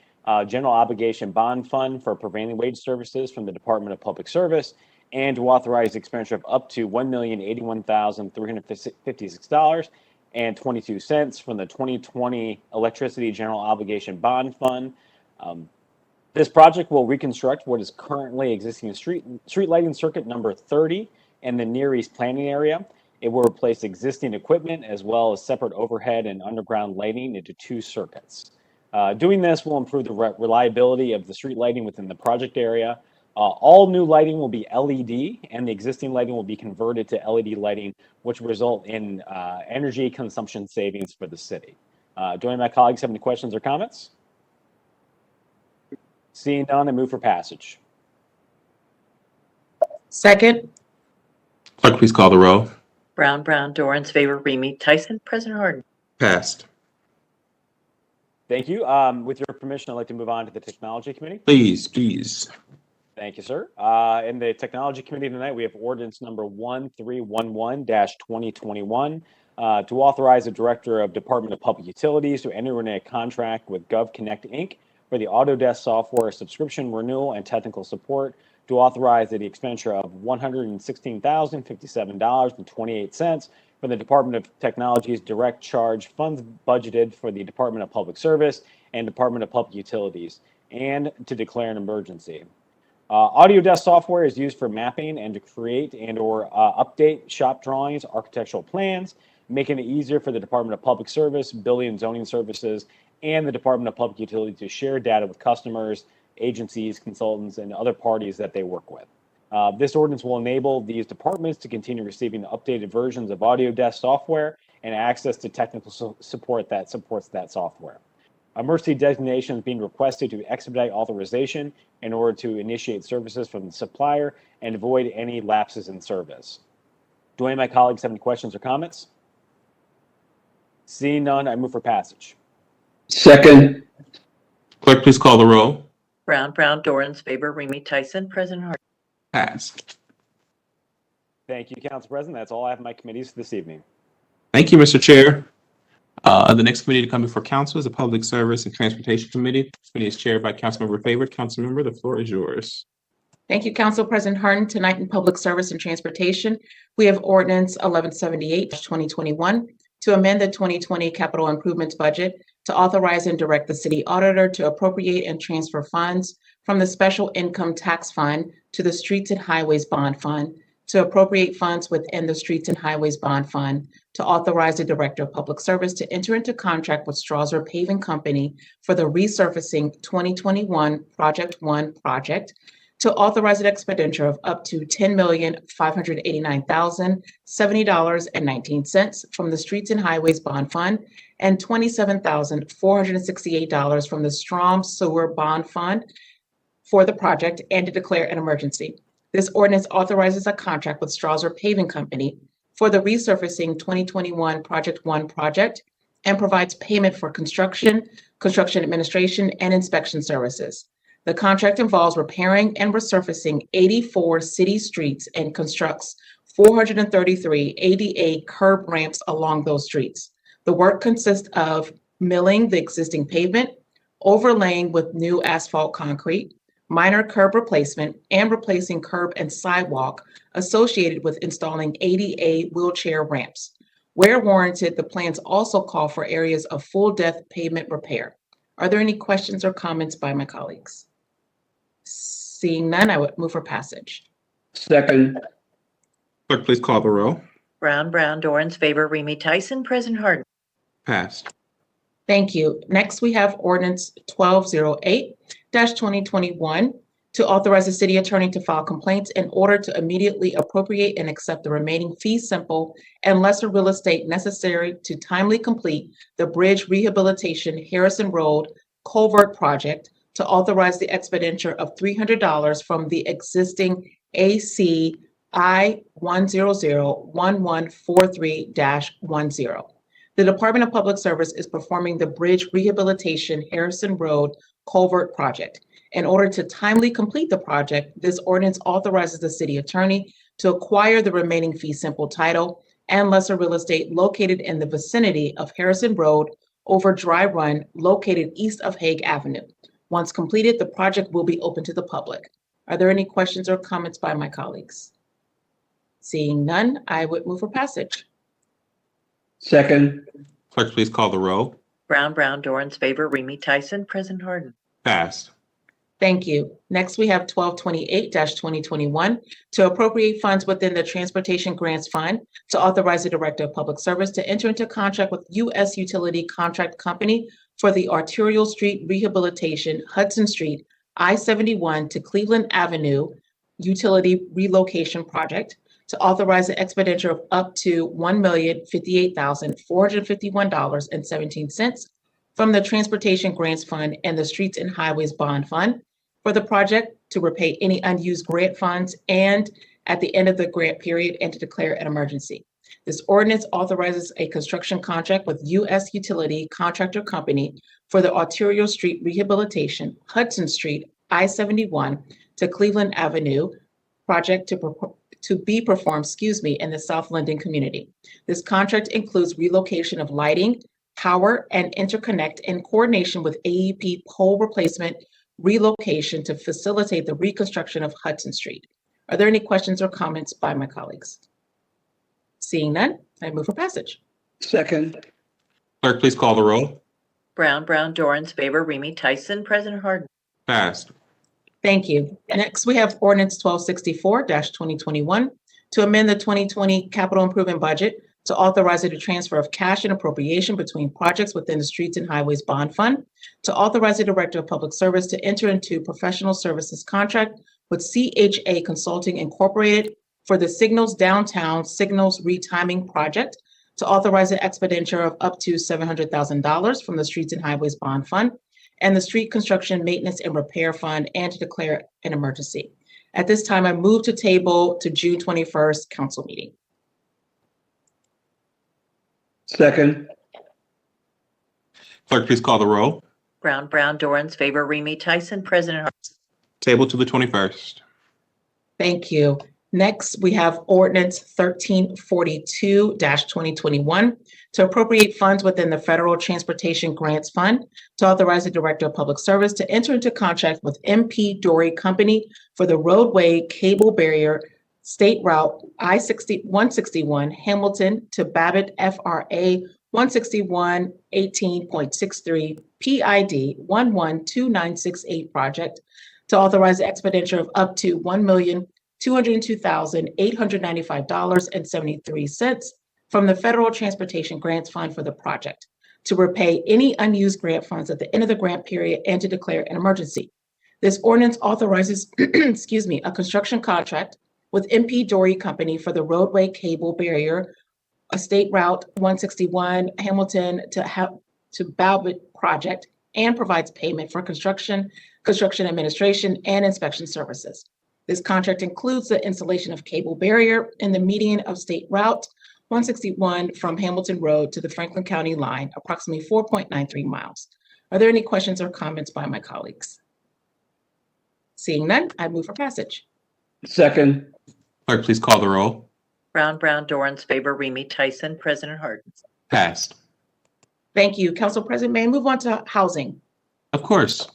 general obligation bond fund for prevailing wage services from the Department of Public Service, and to authorize expenditure of up to $1,081,356.22 from the 2020 electricity general obligation bond fund. This project will reconstruct what is currently existing street lighting circuit number 30 in the Near East planning area. It will replace existing equipment as well as separate overhead and underground lighting into 2 circuits. Doing this will improve the reliability of the street lighting within the project area. All new lighting will be LED, and the existing lighting will be converted to LED lighting, which will result in energy consumption savings for the city. Do any of my colleagues have any questions or comments? Seeing none, I move for passage. Second. Clerk, please call the roll. Brown, Dorans, favor, Remy, Tyson, President Harden. Passed. Thank you. With your permission, I'd like to move on to the Technology Committee. Please. Thank you, sir. In the Technology Committee tonight, we have ordinance number 1311-2021 to authorize the Director of Department of Public Utilities to enter into a contract with GovConnect, Inc. for the Autodesk software subscription renewal and technical support, to authorize the expenditure of $116,057.28 from the Department of Technology's direct charge funds budgeted for the Department of Public Service and Department of Public Utilities, and to declare an emergency. Autodesk software is used for mapping and to create and or update shop drawings, architectural plans, making it easier for the Department of Public Service, Building and Zoning Services, and the Department of Public Utility to share data with customers, agencies, consultants, and other parties that they work with. This ordinance will enable these departments to continue receiving updated versions of Autodesk software and access to technical support that supports that software. Emergency designation is being requested to expedite authorization in order to initiate services from the supplier and avoid any lapses in service. Do any of my colleagues have any questions or comments? Seeing none, I move for passage. Second. Clerk, please call the roll. Brown, Dorans, favor, Remy, Tyson, President Harden. Passed. Thank you, Council President. That's all I have in my committees this evening. Thank you, Mr. Chair. The next committee to come before council is the Public Service and Transportation Committee. This committee is chaired by Councilmember Favorite. Councilmember, the floor is yours. Thank you, Council President Harden. Tonight in Public Service and Transportation, we have ordinance 1178-2021 to amend the 2020 capital improvements budget to authorize and direct the city auditor to appropriate and transfer funds from the special income tax fund to the Streets and Highways Bond Fund to appropriate funds within the Streets and Highways Bond Fund, to authorize the Director of Public Service to enter into contract with Strasser Paving Company for the resurfacing 2021 Project 1 project, to authorize an expenditure of up to $10,589,070.19 from the Streets and Highways Bond Fund and $27,468 from the Strom Sewer Bond Fund for the project, and to declare an emergency. This ordinance authorizes a contract with Strasser Paving Company for the resurfacing 2021 Project 1 project and provides payment for construction administration, and inspection services. The contract involves repairing and resurfacing 84 city streets and constructs 433 ADA curb ramps along those streets. The work consists of milling the existing pavement, overlaying with new asphalt concrete, minor curb replacement, and replacing curb and sidewalk associated with installing ADA wheelchair ramps. Where warranted, the plans also call for areas of full depth pavement repair. Are there any questions or comments by my colleagues? Seeing none, I would move for passage. Second. Clerk, please call the row. Brown, Dorans, favor, Remy Tyson, President Harden. Passed. Thank you. Next, we have ordinance 1208-2021 to authorize the city attorney to file complaints in order to immediately appropriate and accept the remaining fee simple and lesser real estate necessary to timely complete the bridge rehabilitation Harrison Road culvert project, to authorize the expenditure of $300 from the existing AC I-100-1143-10. The Department of Public Service is performing the bridge rehabilitation Harrison Road culvert project. In order to timely complete the project, this ordinance authorizes the city attorney to acquire the remaining fee simple title and lesser real estate located in the vicinity of Harrison Road over Dry Run located east of Hague Avenue. Once completed, the project will be open to the public. Are there any questions or comments by my colleagues? Seeing none, I would move for passage. Second. Clerk, please call the row. Brown, Dorans, favor, Remy Tyson, President Harden. Passed. Thank you. Next, we have 1228-2021 to appropriate funds within the Transportation Grants Fund, to authorize the Director of Public Service to enter into contract with U.S. Utility Contract Company for the Arterial Street Rehabilitation Hudson Street I-71 to Cleveland Avenue Utility Relocation Project, to authorize the expenditure of up to $1,058,451.17 from the Transportation Grants Fund and the Streets and Highways Bond Fund for the project, to repay any unused grant funds and at the end of the grant period, and to declare an emergency. This ordinance authorizes a construction contract with U.S. Utility Contractor Company for the Arterial Street Rehabilitation Hudson Street I-71 to Cleveland Avenue project to be performed, in the South Linden community. This contract includes relocation of lighting, power, and interconnect in coordination with AEP pole replacement relocation to facilitate the reconstruction of Hudson Street. Are there any questions or comments by my colleagues? Seeing none, I move for passage. Second. Clerk, please call the row. Brown, Dorans, favor, Remy Tyson, President Harden. Passed. Thank you. Next, we have ordinance 1264-2021 to amend the 2020 capital improvement budget, to authorize the transfer of cash and appropriation between projects within the Streets and Highways Bond Fund, to authorize the Director of Public Service to enter into professional services contract with CHA Consulting Incorporated for the Signals Downtown Signals Retiming Project, to authorize the expenditure of up to $700,000 from the Streets and Highways Bond Fund and the Street Construction Maintenance and Repair Fund, and to declare an emergency. At this time, I move to table to June 21st council meeting. Second. Clerk, please call the row. Brown, Dorans, favor, Remy Tyson, President Harden. Table to the 21st. Thank you. Next, we have ordinance 1342-2021 to appropriate funds within the Federal Transportation Grants Fund, to authorize the Director of Public Service to enter into contract with MP Dory Company for the roadway cable barrier State Route I-161 Hamilton to Babbitt FRA 161-18.63 PID 112968 project, to authorize the expenditure of up to $1,250,000 $202,895.73 from the Federal Transportation Grants Fund for the project, to repay any unused grant funds at the end of the grant period and to declare an emergency. This ordinance authorizes, excuse me, a construction contract with MP Dory Company for the roadway cable barrier, a State Route 161 Hamilton to Balbert project, and provides payment for construction administration, and inspection services. This contract includes the installation of cable barrier in the median of State Route 161 from Hamilton Road to the Franklin County line, approximately 4.93 miles. Are there any questions or comments by my colleagues? Seeing none, I move for passage. Second. Clerk, please call the roll. Brown, Dorans, favor, Remy, Tyson, President Harden. Passed. Thank you. Council President, may I move on to housing? Of course.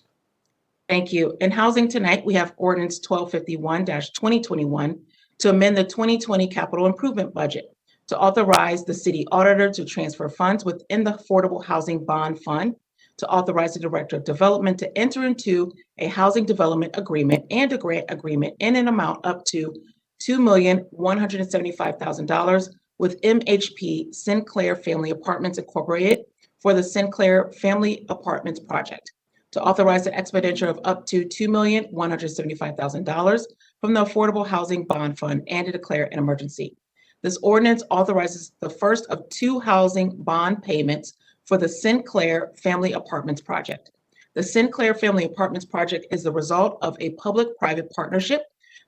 Thank you. In housing tonight, we have ordinance 1251-2021 to amend the 2020 capital improvement budget, to authorize the city auditor to transfer funds within the Affordable Housing Bond Fund, to authorize the Director of Development to enter into a housing development agreement and a grant agreement in an amount up to $2,175,000 with MHP Sinclair Family Apartments Incorporated for the Sinclair Family Apartments project, to authorize the expenditure of up to $2,175,000 from the Affordable Housing Bond Fund and to declare an emergency. This ordinance authorizes the first of 2 housing bond payments for the Sinclair Family Apartments project. The Sinclair Family Apartments project is the result of a public-private partnership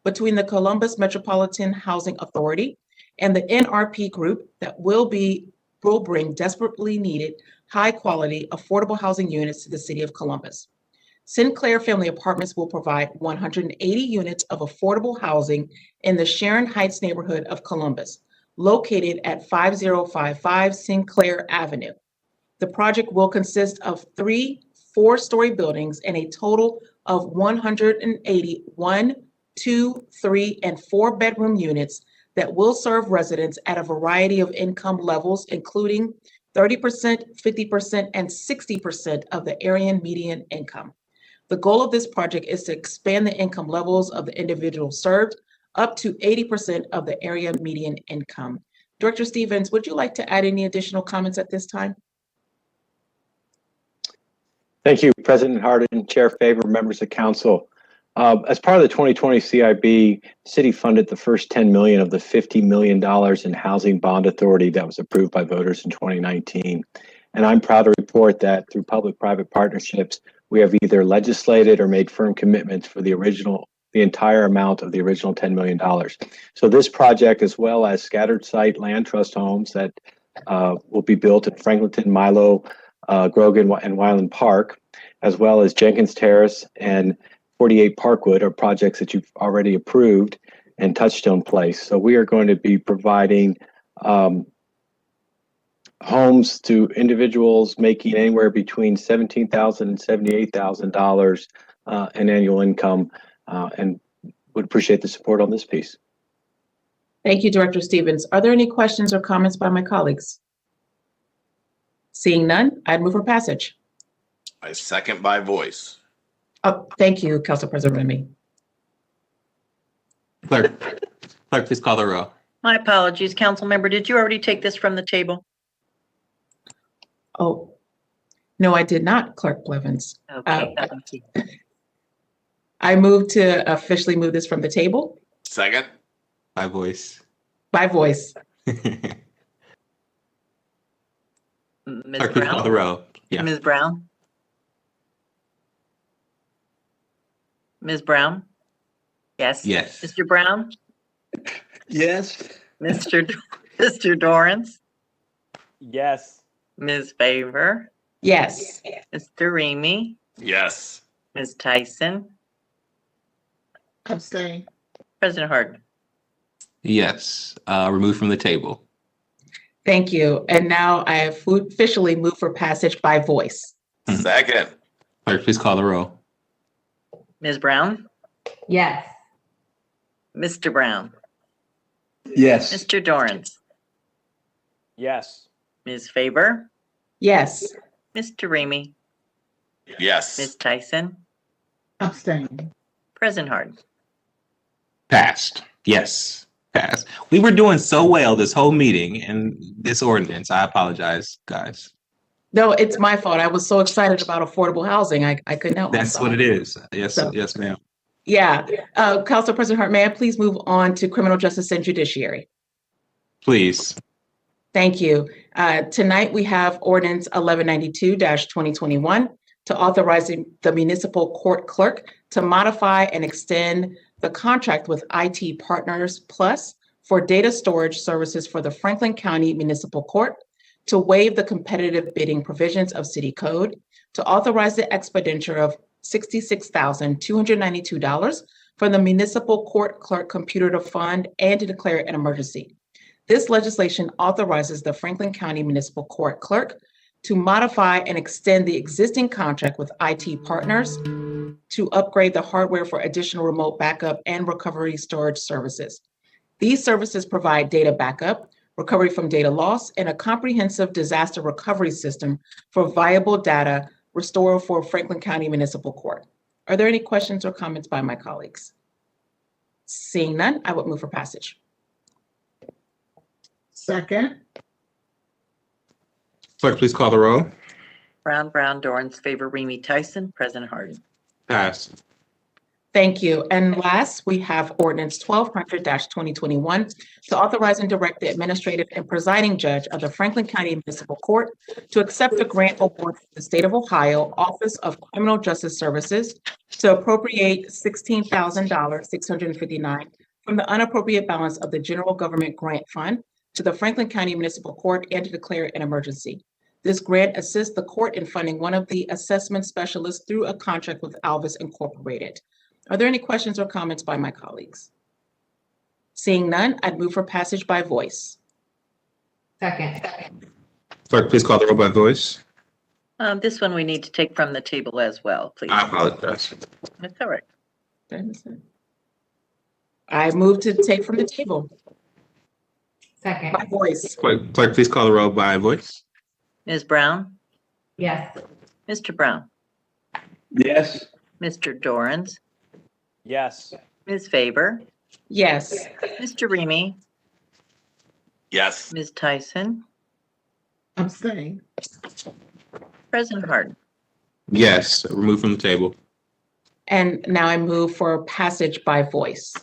between the Columbus Metropolitan Housing Authority and the NRP Group that will bring desperately needed, high-quality, affordable housing units to the city of Columbus. Sinclair Family Apartments will provide 180 units of affordable housing in the Sharon Heights neighborhood of Columbus, located at 5055 Sinclair Avenue. The project will consist of 3 4-story buildings and a total of 181, 2, 3, and 4-bedroom units that will serve residents at a variety of income levels, including 30%, 50%, and 60% of the area median income. The goal of this project is to expand the income levels of the individuals served up to 80% of the area median income. Director Stevens, would you like to add any additional comments at this time? Thank you, President Harden, Chair Faber, members of council. As part of the 2020 CIB, city funded the first $10 million of the $50 million in housing bond authority that was approved by voters in 2019. And I'm proud to report that through public-private partnerships, we have either legislated or made firm commitments for the entire amount of the original $10 million. So this project, as well as scattered site land trust homes that will be built at Franklinton, Milo, Grogan, and Wyland Park, as well as Jenkins Terrace and 48 Parkwood, are projects that you've already approved, and Touchstone Place. So we are going to be providing homes to individuals making anywhere between $17,000 and $78,000 in annual income, and would appreciate the support on this piece. Thank you, Director Stevens. Are there any questions or comments by my colleagues? Seeing none, I'd move for passage. I second by voice. Oh, thank you, Council President Remy. Clerk, please call the roll. My apologies, council member. Did you already take this from the table? Oh, no, I did not, Clerk Blevins. Okay, thank you. I move to officially move this from the table. Second. By voice. By voice. Ms. Clerk, please call the Brown? roll. Yeah. Ms. Brown? Ms. Brown? Yes. Yes. Mr. Brown? Yes. Mr. Dorans? Yes. Ms. Favor? Yes. Mr. Remy? Yes. Ms. Tyson? Abstain. President Harden? Yes. Removed from the table. Thank you. And now I have officially moved for passage by voice. Second. Clerk, please call the roll. Ms. Brown? Yes. Mr. Brown? Yes. Mr. Dorans? Yes. Ms. Favor? Yes. Mr. Remy? Yes. Ms. Tyson? Abstain. President Harden? Passed. Yes, pass. We were doing so well this whole meeting and this ordinance. I apologize, guys. No, it's my fault. I was so excited about affordable housing. I couldn't help That's myself. what it is. Yes, So- yes, ma'am. Yeah. Council President Hart, may I please move on to criminal justice and judiciary? Please. Thank you. Tonight we have ordinance 1192-2021 to authorize the municipal court clerk to modify and extend the contract with IT Partners Plus for data storage services for the Franklin County Municipal Court, to waive the competitive bidding provisions of city code, to authorize the expenditure of $66,292 for the municipal court clerk computer to fund, and to declare an emergency. This legislation authorizes the Franklin County Municipal Court clerk to modify and extend the existing contract with IT Partners to upgrade the hardware for additional remote backup and recovery storage services. These services provide data backup, recovery from data loss, and a comprehensive disaster recovery system for viable data restored for Franklin County Municipal Court. Are there any questions or comments by my colleagues? Seeing none, I would move for passage. Second. Clerk, please call the roll. Brown, Dorans, favor Remy Tyson, President Harden. Pass. Thank you. And last, we have ordinance 1200-2021 to authorize and direct the administrative and presiding judge of the Franklin County Municipal Court to accept a grant award from the State of Ohio Office of Criminal Justice Services to appropriate $16,659 from the unappropriated balance of the General Government Grant Fund to the Franklin County Municipal Court, and to declare an emergency. This grant assists the court in funding one of the assessment specialists through a contract with Alvis Incorporated. Are there any questions or comments by my colleagues? Seeing none, I'd move for passage by voice. Second. Clerk, please call the roll by voice. This one we need to take from the table as well, please. I apologize. That's all right. I move to take from the table Second. by voice. Clerk, please call the roll by voice. Ms. Brown, Yes. Mr. Brown, Yes. Mr. Dorans, Yes. Ms. Faber, Yes. Mr. Remy, Yes. Ms. Tyson, Abstain. President Harden. Yes, remove from the table. And now I move for passage by voice.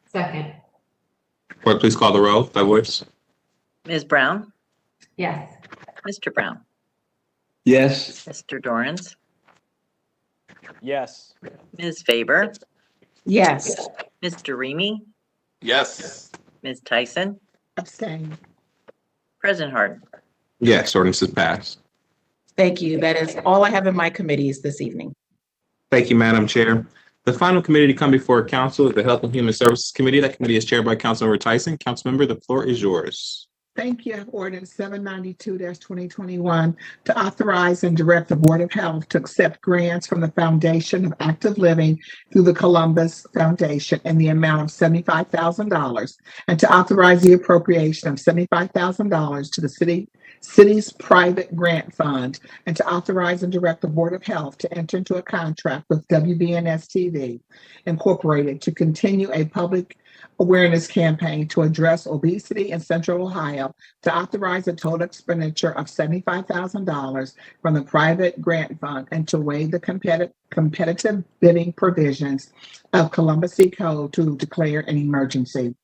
Second. Clerk, please call the roll by voice. Ms. Brown, Yes. Mr. Brown, Yes. Mr. Dorans, Yes. Ms. Faber, Yes. Mr. Remy, Yes. Ms. Tyson, Abstain. President Harden. Yes, ordinance is passed. Thank you. That is all I have in my committees this evening. Thank you, Madam Chair. The final committee to come before council is the Health and Human Services Committee. That committee is chaired by Councilmember Tyson. Councilmember, the floor is yours. Thank you. Ordinance 792-2021 to authorize and direct the Board of Health to accept grants from the Foundation of Active Living through the Columbus Foundation in the amount of $75,000, and to authorize the appropriation of $75,000 to the city's private grant fund, and to authorize and direct the Board of Health to enter into a contract with WBNS TV Incorporated to continue a public awareness campaign to address obesity in Central Ohio, to authorize a total expenditure of $75,000 from the private grant fund, and to waive the competitive bidding provisions of Columbus Code to declare an emergency.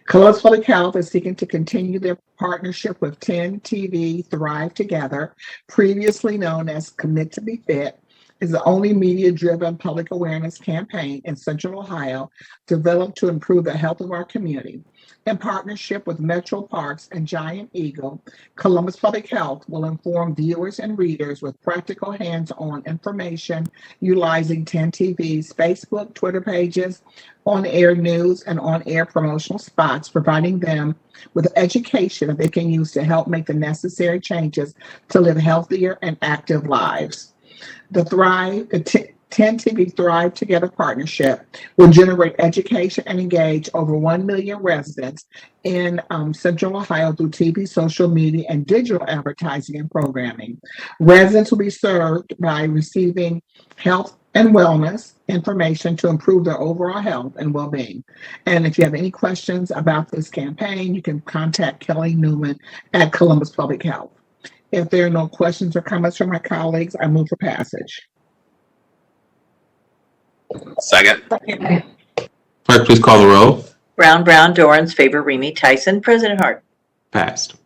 Columbus Public Health is seeking to continue their partnership with 10 TV Thrive Together, previously known as Commit to Be Fit, is the only media-driven public awareness campaign in Central Ohio developed to improve the health of our community. In partnership with Metro Parks and Giant Eagle, Columbus Public Health will inform viewers and readers with practical hands-on information utilizing 10 TV's Facebook, Twitter pages, on-air news, and on-air promotional spots, providing them with education that they can use to help make the necessary changes to live healthier and active lives. The 10 TV Thrive Together partnership will generate education and engage over 1 million residents in Central Ohio through TV, social media, and digital advertising and programming. Residents will be served by receiving health and wellness information to improve their overall health and well-being. And if you have any questions about this campaign, you can contact Kelly Newman at Columbus Public Health. If there are no questions or comments from my colleagues, I move for passage. Second. Clerk, please call the roll. Brown, Dorans, favor Remy, Tyson, President Harden. Passed.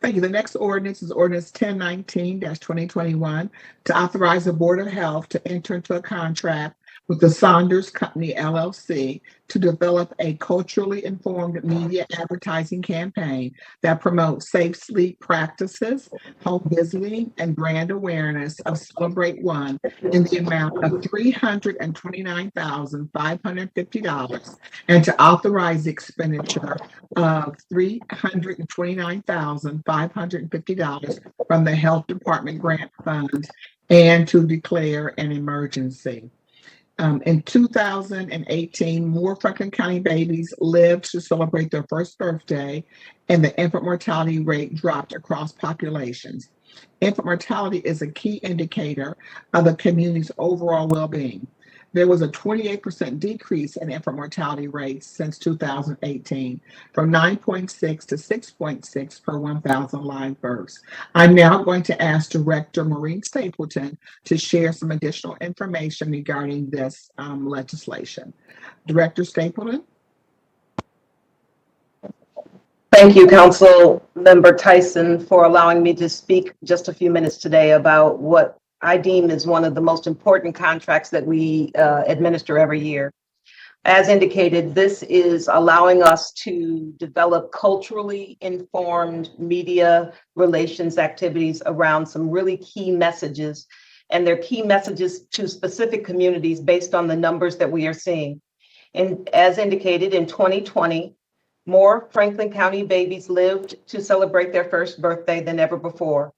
Thank you. The next ordinance is ordinance 1019-2021 to authorize the Board of Health to enter into a contract with the Saunders Company, LLC, to develop a culturally informed media advertising campaign that promotes safe sleep practices, home visiting, and brand awareness of Celebrate One in the amount of $329,550 and to authorize the expenditure of $329,550 from the Health Department grant funds and to declare an emergency. In 2018, more Franklin County babies lived to celebrate their first birthday, and the infant mortality rate dropped across populations. Infant mortality is a key indicator of the community's overall well-being. There was a 28% decrease in infant mortality rates since 2018, from 9.6 to 6.6 per 1,000 live births. I'm now going to ask Director Maureen Stapleton to share some additional information regarding this legislation. Director Stapleton. Thank you, Councilmember Tyson, for allowing me to speak just a few minutes today about what I deem is one of the most important contracts that we administer every year. As indicated, this is allowing us to develop culturally informed media relations activities around some really key messages, and they're key messages to specific communities based on the numbers that we are seeing. And as indicated, in 2020, more Franklin County babies lived to celebrate their first birthday than ever before.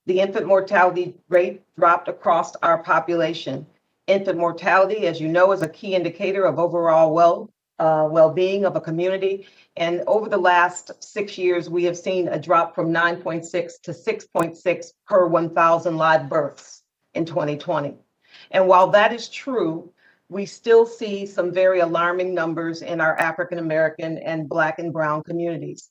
The infant mortality rate dropped across our population. Infant mortality, as you know, is a key indicator of overall well-being of a community. And over the last 6 years, we have seen a drop from 9.6 to 6.6 per 1,000 live births in 2020. And while that is true, we still see some very alarming numbers in our African American and Black and Brown communities.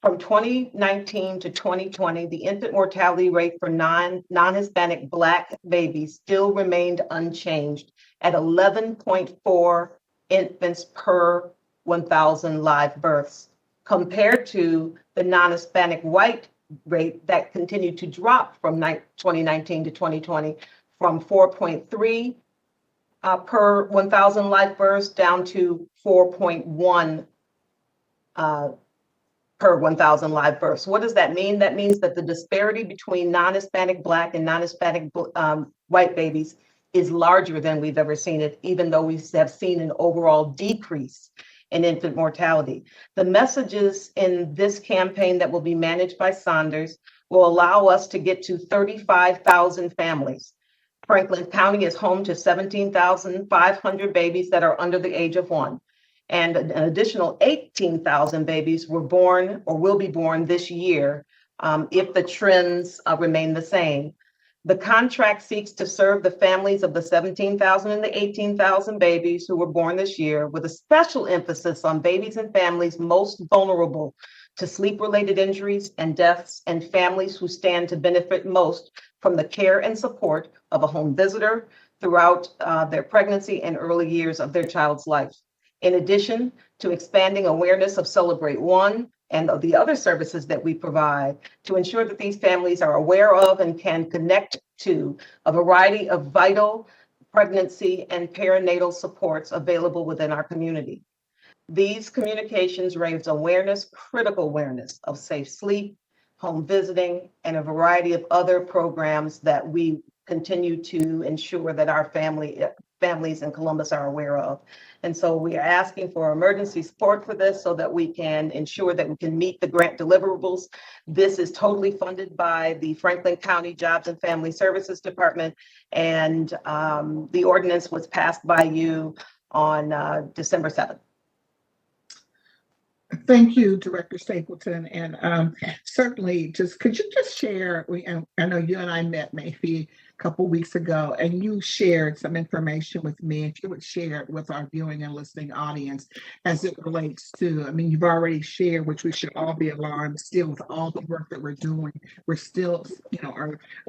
From 2019 to 2020, the infant mortality rate for non-Hispanic Black babies still remained unchanged at 11.4 infants per 1,000 live births, compared to the non-Hispanic white rate that continued to drop from 2019 to 2020 from 4.3 per 1,000 live births down to 4.1 per 1,000 live births. What does that mean? That means that the disparity between non-Hispanic Black and non-Hispanic white babies is larger than we've ever seen it, even though we have seen an overall decrease in infant mortality. The messages in this campaign that will be managed by Saunders will allow us to get to 35,000 families. Franklin County is home to 17,500 babies that are under the age of 1. And an additional 18,000 babies were born or will be born this year if the trends remain the same. The contract seeks to serve the families of the 17,000 and the 18,000 babies who were born this year, with a special emphasis on babies and families most vulnerable to sleep-related injuries and deaths, and families who stand to benefit most from the care and support of a home visitor throughout their pregnancy and early years of their child's life. In addition to expanding awareness of Celebrate One and of the other services that we provide to ensure that these families are aware of and can connect to a variety of vital pregnancy and perinatal supports available within our community. These communications raise awareness, critical awareness of safe sleep, home visiting, and a variety of other programs that we continue to ensure that our families in Columbus are aware of. And so we are asking for emergency support for this so that we can ensure that we can meet the grant deliverables. This is totally funded by the Franklin County Jobs and Family Services Department. And the ordinance was passed by you on December 7th. Thank you, Director Stapleton. And certainly, could you just share, I know you and I met maybe a couple weeks ago, and you shared some information with me. If you would share it with our viewing and listening audience as it relates to, you've already shared, which we should all be alarmed still with all the work that we're doing. We're still,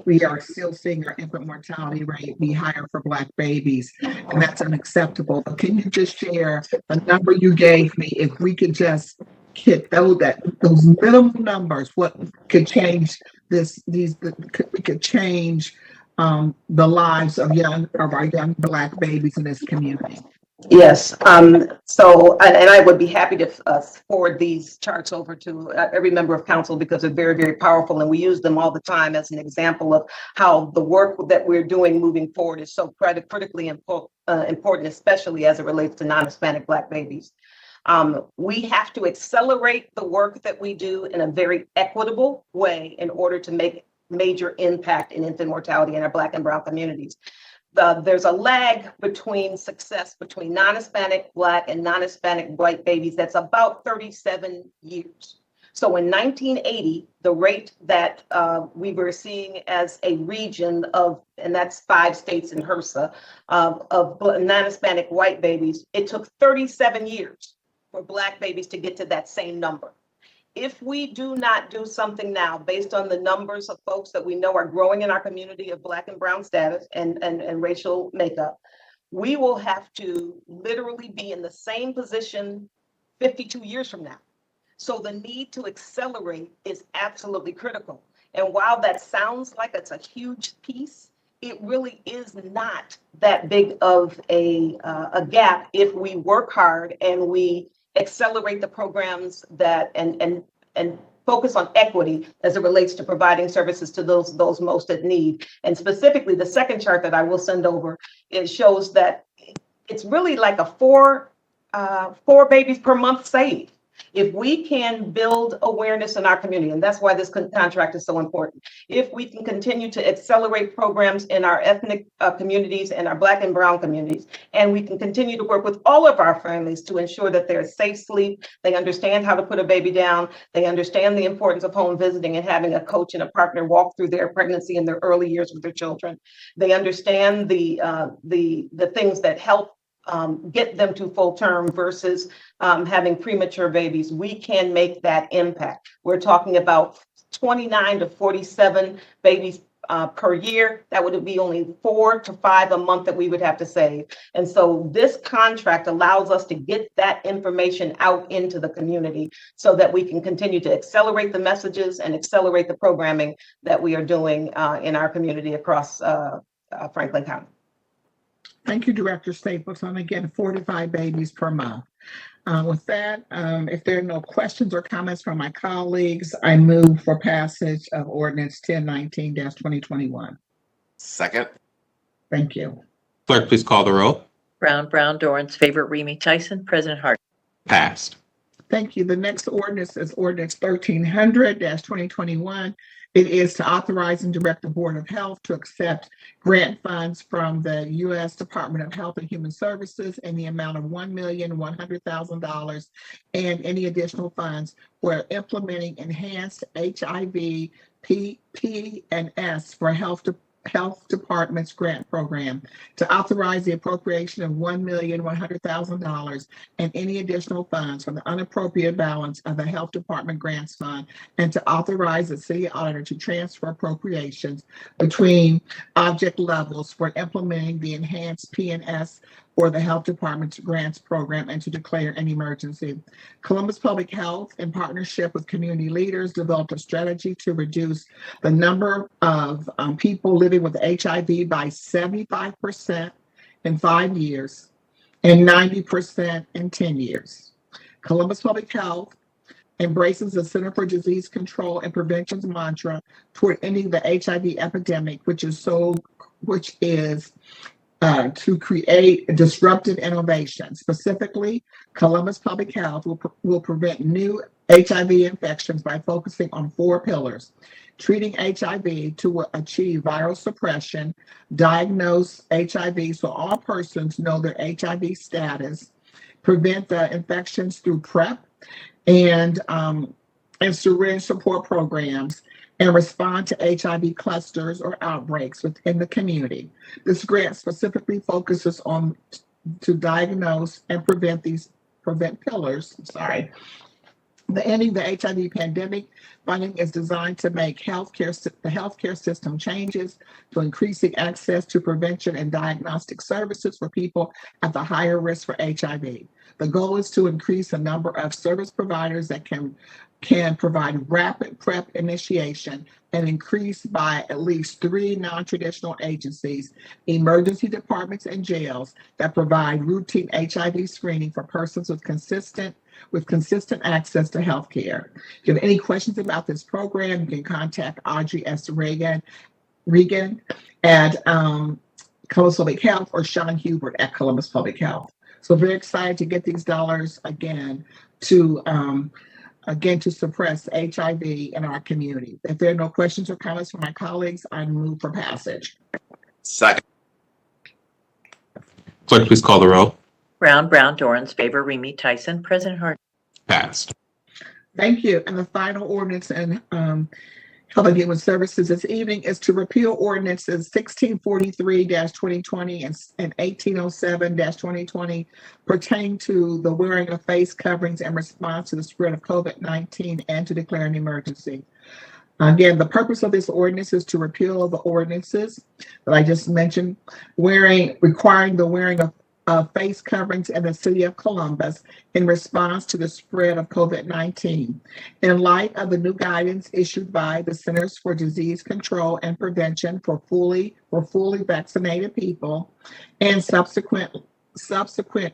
we are still seeing our infant mortality rate be higher for Black babies, and that's unacceptable. But can you just share the number you gave me? If we could just hit those minimum numbers, what could change we could change the lives of our young Black babies in this community. Yes. So, and I would be happy to forward these charts over to every member of council because they're very, very powerful, and we use them all the time as an example of how the work that we're doing moving forward is so critically important, especially as it relates to non-Hispanic Black babies. We have to accelerate the work that we do in a very equitable way in order to make major impact in infant mortality in our Black and Brown communities. There's a lag between success between non-Hispanic Black and non-Hispanic White babies that's about 37 years. So in 1980, the rate that we were seeing as a region of, and that's 5 states in HRSA, of non-Hispanic White babies, it took 37 years for Black babies to get to that same number. If we do not do something now based on the numbers of folks that we know are growing in our community of Black and Brown status and racial makeup, we will have to literally be in the same position 52 years from now. So the need to accelerate is absolutely critical. And while that sounds like it's a huge piece, it really is not that big of a gap if we work hard and we accelerate the programs that and focus on equity as it relates to providing services to those most in need. And specifically, the second chart that I will send over, it shows that it's really like a four babies per month save. If we can build awareness in our community, and that's why this contract is so important, if we can continue to accelerate programs in our ethnic communities and our Black and Brown communities, and we can continue to work with all of our families to ensure that there's safe sleep, they understand how to put a baby down, they understand the importance of home visiting and having a coach and a partner walk through their pregnancy and their early years with their children. They understand the things that help get them to full term versus having premature babies. We can make that impact. We're talking about 29 to 47 babies per year. That would be only 4 to 5 a month that we would have to save. And so this contract allows us to get that information out into the community so that we can continue to accelerate the messages and accelerate the programming that we are doing in our community across Franklin County. Thank you, Director Stapleton. Again, 45 babies per month. With that, if there are no questions or comments from my colleagues, I move for passage of Ordinance 1019-2021. Second. Thank you. Clerk, please call the roll. Brown, Dorans, favor, Remy, Tyson, President Harden. Passed. Thank you. The next ordinance is Ordinance 1300-2021. It is to authorize and direct the Board of Health to accept grant funds from the U.S. Department of Health and Human Services in the amount of $1,100,000 and any additional funds for implementing enhanced HIV, P&S for Health Department's grant program, to authorize the appropriation of $1,100,000 and any additional funds from the unappropriated balance of the Health Department Grants Fund, and to authorize the city auditor to transfer appropriations between object levels for implementing the enhanced P&S or the Health Department's grants program, and to declare an emergency. Columbus Public Health, in partnership with community leaders, developed a strategy to reduce the number of people living with HIV by 75% in 5 years and 90% in 10 years. Columbus Public Health embraces the Center for Disease Control and Prevention's mantra toward ending the HIV epidemic, which is to create disruptive innovation. Specifically, Columbus Public Health will prevent new HIV infections by focusing on 4 pillars: treating HIV to achieve viral suppression, diagnose HIV so all persons know their HIV status, prevent the infections through PrEP and syringe support programs, and respond to HIV clusters or outbreaks within the community. This grant specifically focuses on to diagnose and prevent pillars. The ending the HIV pandemic funding is designed to make the healthcare system changes to increasing access to prevention and diagnostic services for people at the higher risk for HIV. The goal is to increase the number of service providers that can provide rapid PrEP initiation and increase by at least 3 non-traditional agencies, emergency departments, and jails that provide routine HIV screening for persons with consistent access to health care. If you have any questions about this program, you can contact Audrey S. Regan at Columbus Public Health or Sean Hubert at Columbus Public Health. So very excited to get these dollars again to suppress HIV in our community. If there are no questions or comments from my colleagues, I move for passage. Second. Clerk, please call the roll. Brown, Dorans, favor, Remy, Tyson, President Harden. Passed. Thank you. And the final ordinance in Health and Human Services this evening is to repeal ordinances 1643-2020 and 1807-2020 pertaining to the wearing of face coverings in response to the spread of COVID-19 and to declare an emergency. Again, the purpose of this ordinance is to repeal the ordinances that I just mentioned, requiring the wearing of face coverings in the city of Columbus in response to the spread of COVID-19. In light of the new guidance issued by the Centers for Disease Control and Prevention for fully vaccinated people and subsequent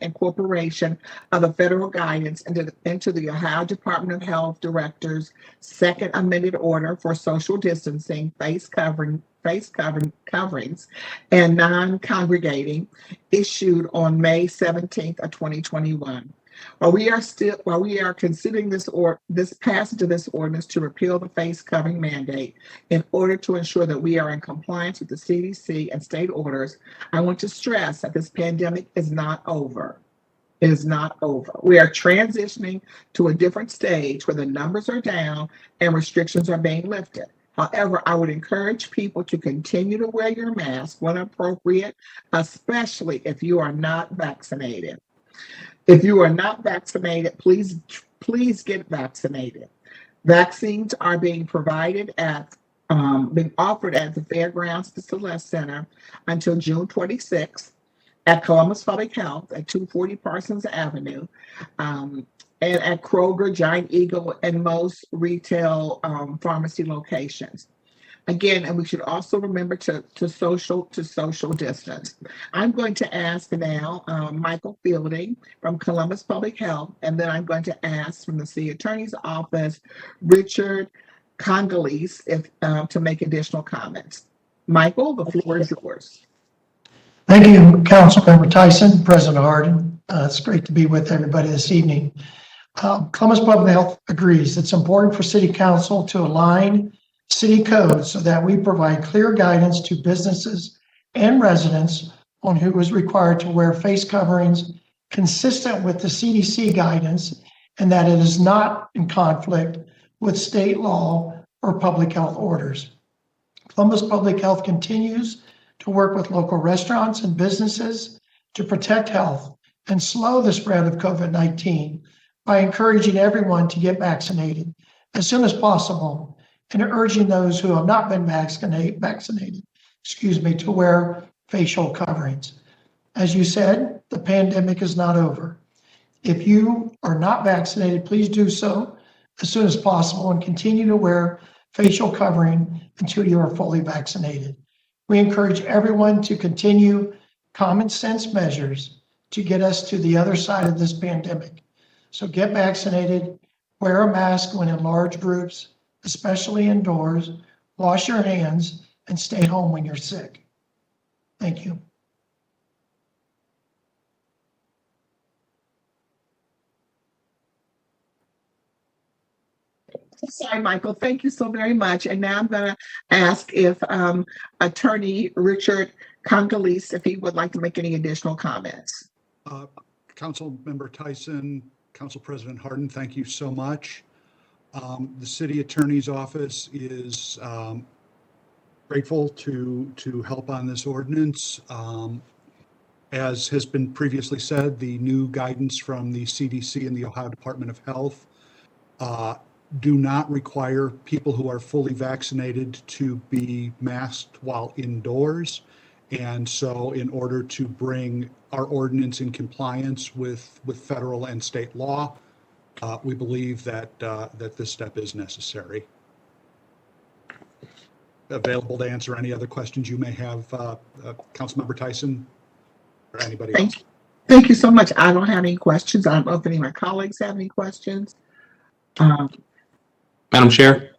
incorporation of the federal guidance into the Ohio Department of Health Director's second amended order for social distancing, face coverings, and non-congregating, issued on May 17th of 2021. While we are considering this passage of this ordinance to repeal the face covering mandate in order to ensure that we are in compliance with the CDC and state orders, I want to stress that this pandemic is not over. It is not over. We are transitioning to a different stage where the numbers are down and restrictions are being lifted. However, I would encourage people to continue to wear your mask when appropriate, especially if you are not vaccinated. If you are not vaccinated, please get vaccinated. Vaccines are being offered at the Fairgrounds Celeste Center until June 26th at Columbus Public Health at 240 Parsons Avenue, and at Kroger, Giant Eagle, and most retail pharmacy locations. Again, and we should also remember to social distance. I'm going to ask now Michael Fielding from Columbus Public Health, and then I'm going to ask from the City Attorney's Office, Richard Congolese, to make additional comments. Michael, the floor is yours. Thank you, Councilmember Tyson, President Harden. It's great to be with everybody this evening. Columbus Public Health agrees it's important for City Council to align city codes so that we provide clear guidance to businesses and residents on who is required to wear face coverings consistent with the CDC guidance, and that it is not in conflict with state law or public health orders. Columbus Public Health continues to work with local restaurants and businesses to protect health and slow the spread of COVID-19 by encouraging everyone to get vaccinated as soon as possible and urging those who have not been vaccinated, to wear facial coverings. As you said, the pandemic is not over. If you are not vaccinated, please do so as soon as possible and continue to wear facial covering until you are fully vaccinated. We encourage everyone to continue common sense measures to get us to the other side of this pandemic. So get vaccinated, wear a mask when in large groups, especially indoors, wash your hands, and stay home when you're sick. Thank you. Sorry, Michael. Thank you so very much. And now I'm going to ask if Attorney Richard Congolese, if he would like to make any additional comments. Councilmember Tyson, Council President Harden, thank you so much. The City Attorney's Office is grateful to help on this ordinance. As has been previously said, the new guidance from the CDC and the Ohio Department of Health do not require people who are fully vaccinated to be masked while indoors. And so in order to bring our ordinance in compliance with federal and state law, we believe that this step is necessary. Available to answer any other questions you may have, Councilmember Tyson or anybody else. Thank you so much. I don't have any questions. I don't know if any of my colleagues have any questions. Madam Chair?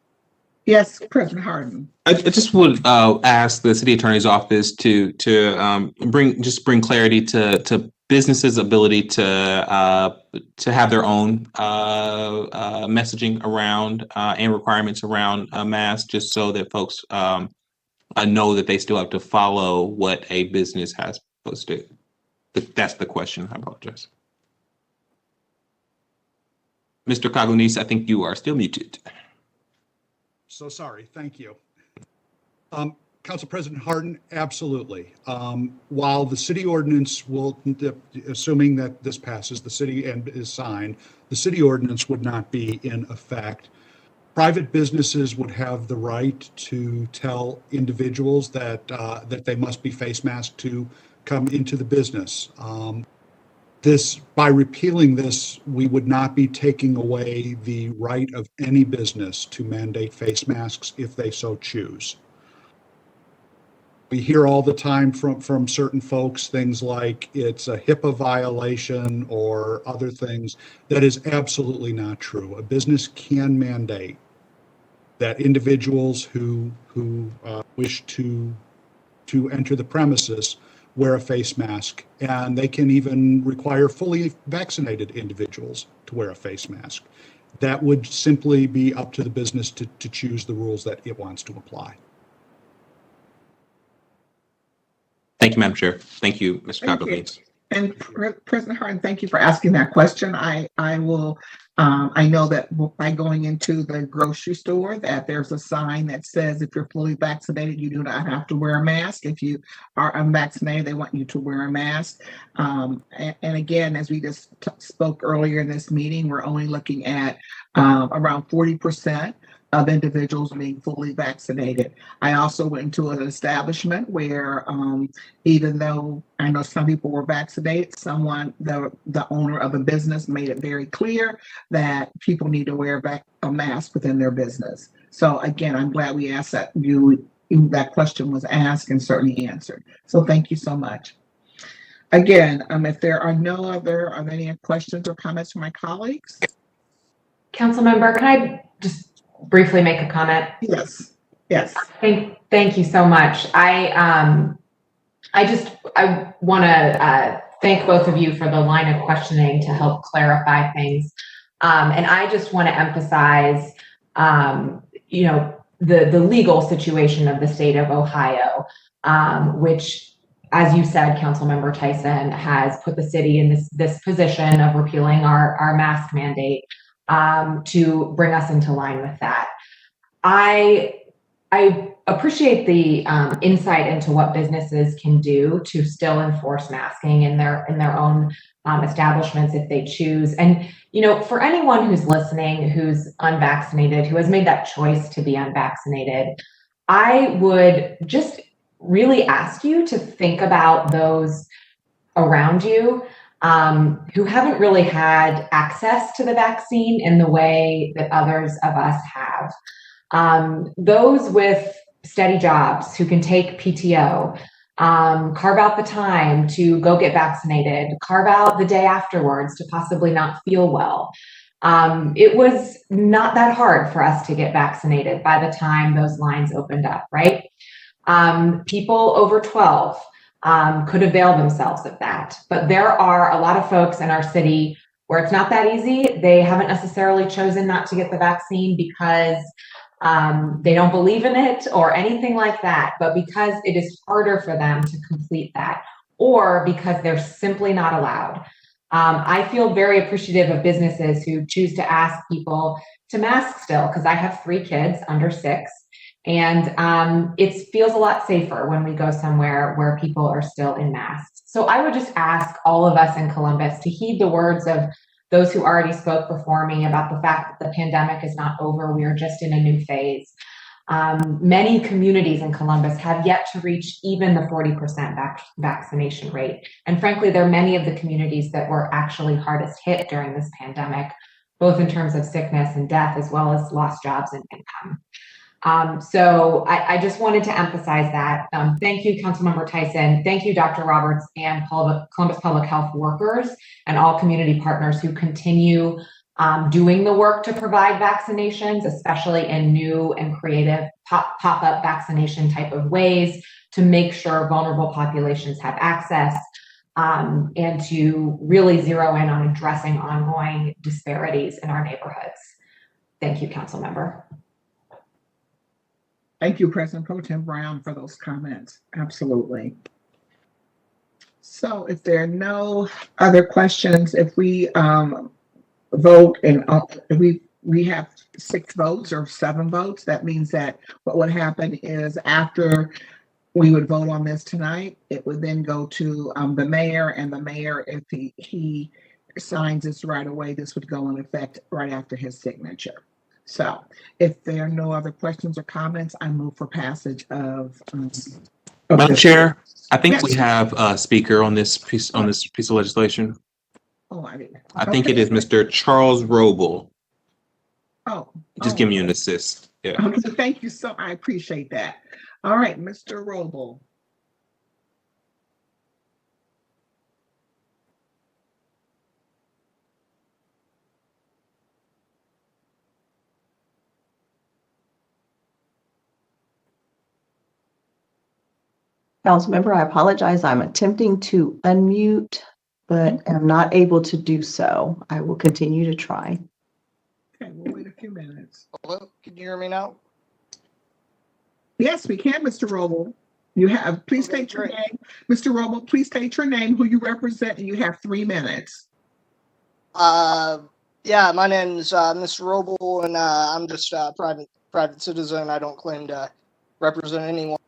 Yes, President Harden. I just would ask the City Attorney's Office to bring clarity to businesses' ability to have their own messaging around and requirements around masks, just so that folks know that they still have to follow what a business has posted. That's the question. I apologize. Mr. Congolese, I think you are still muted. So sorry. Thank you. Council President Harden, absolutely. While the city ordinance will, assuming that this passes, the city and is signed, the city ordinance would not be in effect. Private businesses would have the right to tell individuals that they must be face masked to come into the business. By repealing this, we would not be taking away the right of any business to mandate face masks if they so choose. We hear all the time from certain folks things like it's a HIPAA violation or other things. That is absolutely not true. A business can mandate that individuals who wish to enter the premises wear a face mask, and they can even require fully vaccinated individuals to wear a face mask. That would simply be up to the business to choose the rules that it wants to apply. Thank you, Madam Chair. Thank you, Mr. Congolese. And President Harden, thank you for asking that question. I will. I know that by going into the grocery store, that there's a sign that says if you're fully vaccinated, you do not have to wear a mask. If you are unvaccinated, they want you to wear a mask. And again, as we just spoke earlier in this meeting, we're only looking at around 40% of individuals being fully vaccinated. I also went into an establishment where even though I know some people were vaccinated, the owner of a business made it very clear that people need to wear a mask within their business. So again, I'm glad we asked that that question was asked and certainly answered. So thank you so much. Again, if there are any questions or comments from my colleagues? Councilmember, can I just briefly make a comment? Yes. Yes. Thank you so much. I want to thank both of you for the line of questioning to help clarify things. And I just want to emphasize, the legal situation of the state of Ohio, which, as you said, Councilmember Tyson, has put the city in this position of repealing our mask mandate to bring us into line with that. I appreciate the insight into what businesses can do to still enforce masking in their own establishments if they choose. And for anyone who's listening, who's unvaccinated, who has made that choice to be unvaccinated, I would just really ask you to think about those around you who haven't really had access to the vaccine in the way that others of us have. Those with steady jobs who can take PTO, carve out the time to go get vaccinated, carve out the day afterwards to possibly not feel well. It was not that hard for us to get vaccinated by the time those lines opened up, right? People over 12 could avail themselves of that. But there are a lot of folks in our city where it's not that easy. They haven't necessarily chosen not to get the vaccine because they don't believe in it or anything like that, but because it is harder for them to complete that, or because they're simply not allowed. I feel very appreciative of businesses who choose to ask people to mask still, because I have 3 kids under 6, and it feels a lot safer when we go somewhere where people are still in masks. So I would just ask all of us in Columbus to heed the words of those who already spoke before me about the fact that the pandemic is not over. We are just in a new phase. Many communities in Columbus have yet to reach even the 40% vaccination rate. And frankly, there are many of the communities that were actually hardest hit during this pandemic, both in terms of sickness and death, as well as lost jobs and income. So I just wanted to emphasize that. Thank you, Councilmember Tyson. Thank you, Dr. Roberts, and Columbus Public Health workers and all community partners who continue doing the work to provide vaccinations, especially in new and creative pop-up vaccination type of ways, to make sure vulnerable populations have access, and to really zero in on addressing ongoing disparities in our neighborhoods. Thank you, Council Member. Thank you, President Pro Tem Brown, for those comments. Absolutely. So if there are no other questions, if we vote and we have 6 votes or 7 votes, that means that what would happen is after we would vote on this tonight, it would then go to the mayor, and the mayor, if he signs this right away, this would go in effect right after his signature. So if there are no other questions or comments, I move for passage of Madam Chair, I think Yes. we have a speaker on this piece of legislation. Oh, I didn't. I think it is Mr. Charles Roble. Just give me an Okay. assist. Yeah. Okay, thank you so. I appreciate that. All right, Mr. Roble. Councilmember, I apologize. I'm attempting to unmute, but am not able to do so. I will continue to try. Okay, we'll wait a few minutes. Hello, can you hear me now? Yes, we can, Mr. Roble. You have, please Okay, state your great. name. Mr. Roble, please state your name, who you represent, and you have 3 minutes. Yeah, my name's Mr. Roble, and I'm just a private citizen. I don't claim to represent anyone.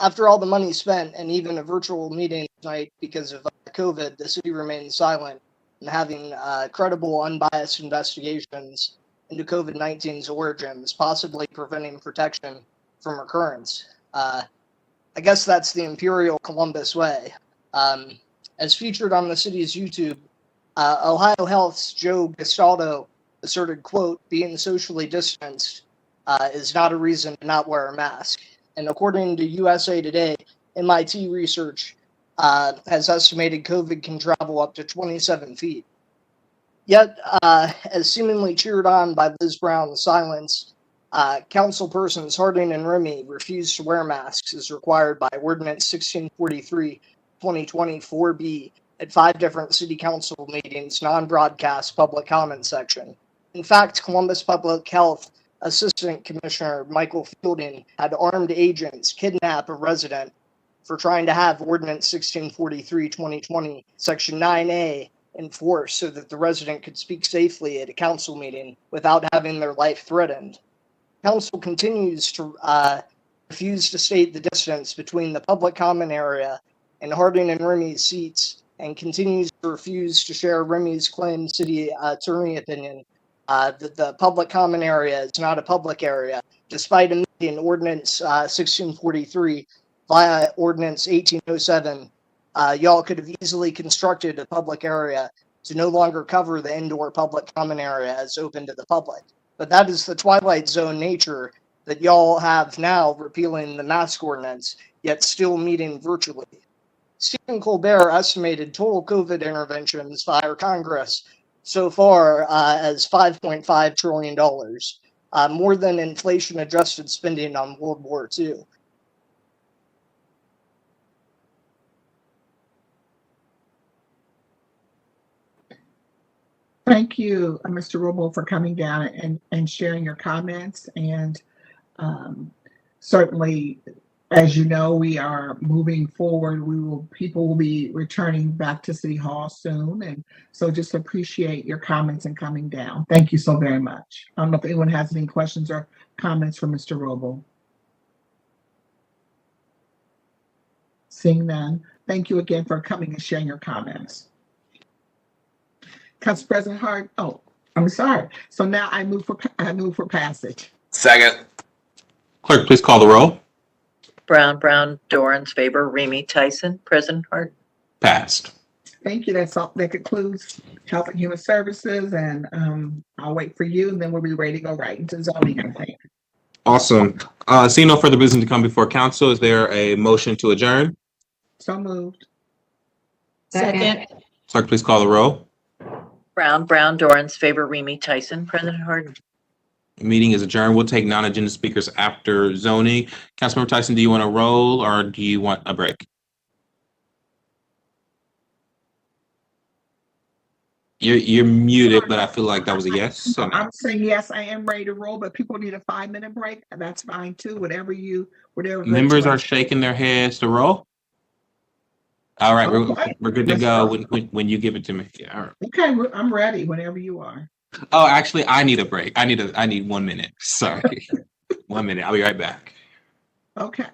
After all the money spent and even a virtual meeting tonight because of COVID, the city remains silent and having credible, unbiased investigations into COVID-19's origins, possibly preventing protection from recurrence. I guess that's the Imperial Columbus way. As featured on the city's YouTube, Ohio Health's Joe Gastaldo asserted, quote, being socially distanced is not a reason to not wear a mask. And according to USA Today, MIT research has estimated COVID can travel up to 27 feet. Yet, as seemingly cheered on by Liz Brown's silence, councilpersons Harding and Remy refused to wear masks as required by Ordinance 1643, 2024B at 5 different city council meetings, non-broadcast public comment section. In fact, Columbus Public Health Assistant Commissioner Michael Fielding had armed agents kidnap a resident for trying to have Ordinance 1643, 2020, Section 9A enforced so that the resident could speak safely at a council meeting without having their life threatened. Council continues to refuse to state the distance between the public common area and Harding and Remy's seats, and continues to refuse to share Remy's claimed city attorney opinion that the public common area is not a public area, despite amending Ordinance 1643 via Ordinance 1807. Y'all could have easily constructed a public area to no longer cover the indoor public common area as open to the public. But that is the Twilight Zone nature that y'all have now, repealing the mask ordinance, yet still meeting virtually. Stephen Colbert estimated total COVID interventions by our Congress so far as $5.5 trillion, more than inflation-adjusted spending on World War II. Thank you, Mr. Robo, for coming down and sharing your comments. And certainly, as you know, we are moving forward. People will be returning back to City Hall soon. And so just appreciate your comments and coming down. Thank you so very much. I don't know if anyone has any questions or comments for Mr. Robo. Seeing none, thank you again for coming and sharing your comments. Council President Hart, oh, I'm sorry. So now I move for passage. Second. Clerk, please call the roll. Brown, Dorans, favor, Remy, Tyson, President Harden. Passed. Thank you. That's all. That concludes Health and Human Services, and I'll wait for you, and then we'll be ready to go right into zoning, I think. Awesome. Seeing no further business to come before council, is there a motion to adjourn? So moved. Second. Clerk, please call the roll. Brown, Dorans, favor, Remy, Tyson, President Harden. Meeting is adjourned. We'll take non-agenda speakers after zoning. Councilmember Tyson, do you want to roll or do you want a break? You're muted, but I feel like that was a yes. So no. I'm saying yes, I am ready to roll, but people need a 5-minute break. And that's fine too. Whatever. Members are shaking their heads to roll. All right, Okay. we're good to go when you give it to me. Yeah, all right. Okay, I'm ready whenever you are. Oh, actually, I need a break. I need 1 minute. Sorry. 1 minute. I'll be right back. Okay.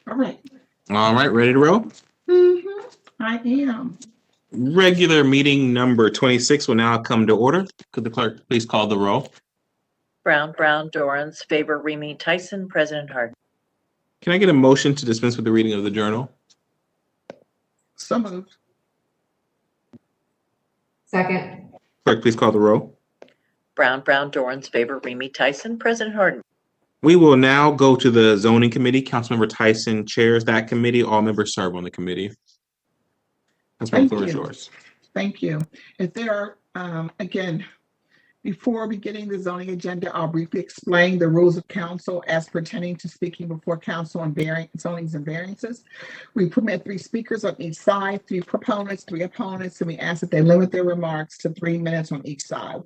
All right. All right, ready to roll? I am. Regular meeting number 26 will now come to order. Could the clerk please call the roll? Brown, Dorans, favor, Remy, Tyson, President Harden. Can I get a motion to dispense with the reading of the journal? So moved. Second. Clerk, please call the roll. Brown, Dorans, favor, Remy, Tyson, President Harden. We will now go to the zoning committee. Councilmember Tyson chairs that committee. All members serve on the committee. Councilmember, the floor is yours. Thank you. If there are, again, before beginning the zoning agenda, I'll briefly explain the rules of council as pertaining to speaking before council on zonings and variances. We permit 3 speakers on each side, 3 proponents, 3 opponents, and we ask that they limit their remarks to 3 minutes on each side.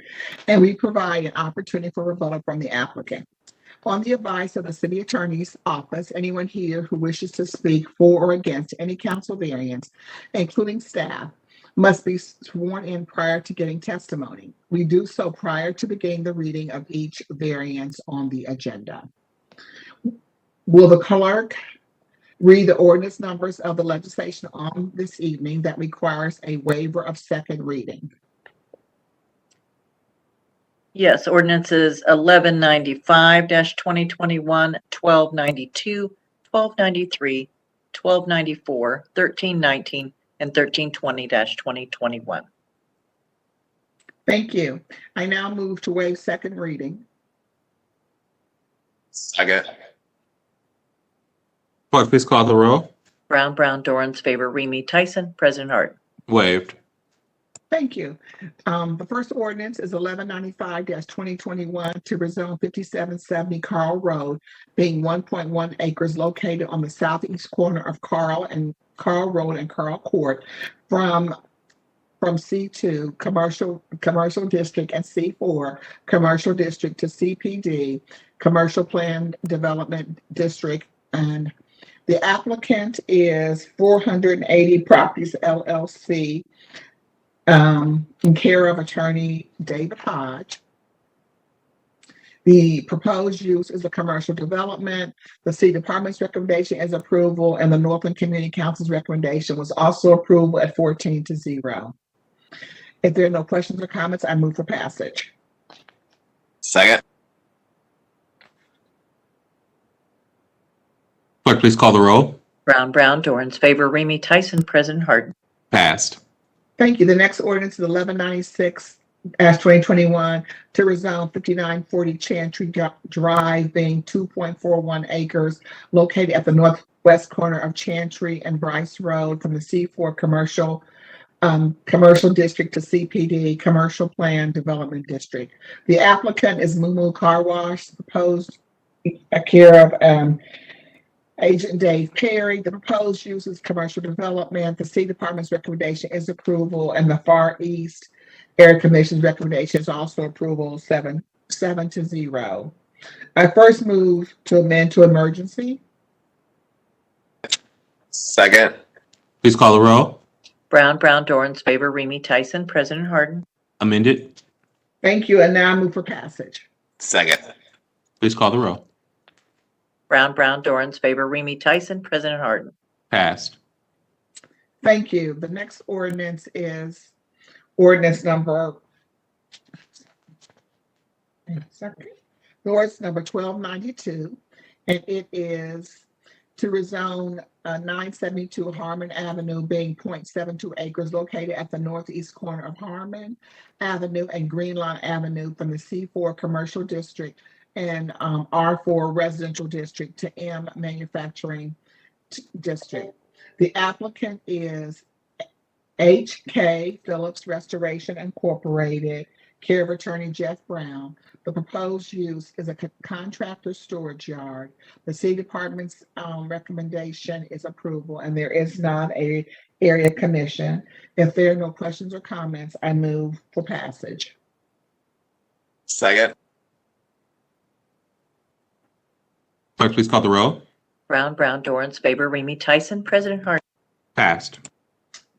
And we provide an opportunity for rebuttal from the applicant. On the advice of the city attorney's office, anyone here who wishes to speak for or against any council variance, including staff, must be sworn in prior to getting testimony. We do so prior to beginning the reading of each variance on the agenda. Will the clerk read the ordinance numbers of the legislation on this evening that requires a waiver of second reading? Yes, ordinances 1195-2021, 1292, 1293, 1294, 1319, and 1320-2021. Thank you. I now move to waive second reading. Second. Clerk, please call the roll. Brown, Dorans, favor, Remy, Tyson, President Harden. Waived. Thank you. The first ordinance is 1195-2021 to rezone 5770 Carl Road, being 1.1 acres located on the southeast corner of Carl Road and Carl Court from C2 commercial district and C4 commercial district to CPD commercial plan development district. And the applicant is 480 Properties LLC, in care of attorney David Hodge. The proposed use is a commercial development. The city department's recommendation is approval, and the Northland Community Council's recommendation was also approval at 14-0. If there are no questions or comments, I move for passage. Second. Clerk, please call the roll. Brown, Dorans, favor, Remy, Tyson, President Harden. Passed. Thank you. The next ordinance is 1196-2021 to rezone 5940 Chantry Drive, being 2.41 acres located at the northwest corner of Chantry and Bryce Road from the C4 commercial district to CPD commercial plan development district. The applicant is Moo Car Wash, proposed care of Agent Dave Perry. The proposed use is commercial development. The city department's recommendation is approval, and the Far East Area Commission's recommendation is also approval, 7-0. I first move to amend to emergency. Second. Please call the roll. Brown, Dorans, favor, Remy, Tyson, President Harden. Amended. Thank you, and now I move for passage. Second. Please call the roll. Brown, Dorans, favor, Remy, Tyson, President Harden. Passed. Thank you. The next ordinance is ordinance number 1292, and it is to rezone 972 Harmon Avenue, being 0.72 acres located at the northeast corner of Harmon Avenue and Greenlawn Avenue from the C4 commercial district and R4 residential district to M manufacturing district. The applicant is H.K. Phillips Restoration Incorporated, care of attorney Jeff Brown. The proposed use is a contractor storage yard. The city department's recommendation is approval, and there is not an area commission. If there are no questions or comments, I move for passage. Second. Clerk, please call the roll. Brown, Dorans, favor, Remy, Tyson, President Harden. Passed.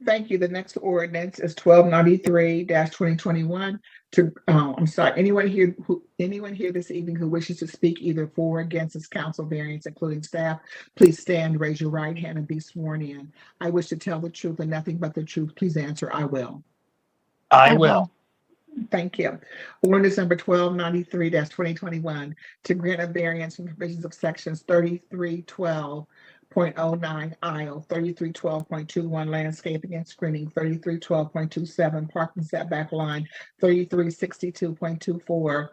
Thank you. The next ordinance is 1293-2021 to, I'm sorry, anyone here this evening who wishes to speak either for or against this council variance, including staff, please stand, raise your right hand, and be sworn in. I wish to tell the truth and nothing but the truth. Please answer, I will. I will. Thank you. Ordinance number 1293-2021 to grant a variance from provisions of sections 3312.09 aisle, 3312.21 landscaping and screening, 3312.27 parking setback line, 3362.24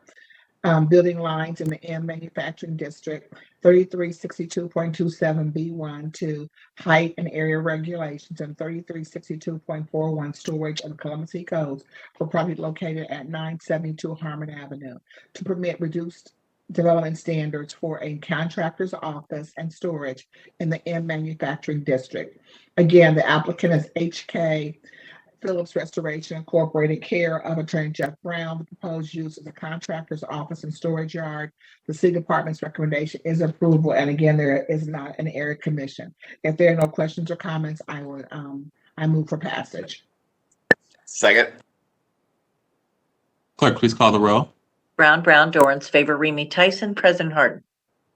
building lines in the M manufacturing district, 3362.27 B1 to height and area regulations, and 3362.41 storage of Columbus codes for property located at 972 Harmon Avenue to permit reduced development standards for a contractor's office and storage in the M manufacturing district. Again, the applicant is H.K. Phillips Restoration Incorporated, care of attorney Jeff Brown. The proposed use is a contractor's office and storage yard. The city department's recommendation is approval, and again, there is not an area commission. If there are no questions or comments, I move for passage. Second. Clerk, please call the roll. Brown, Dorans, favor, Remy, Tyson, President Harden.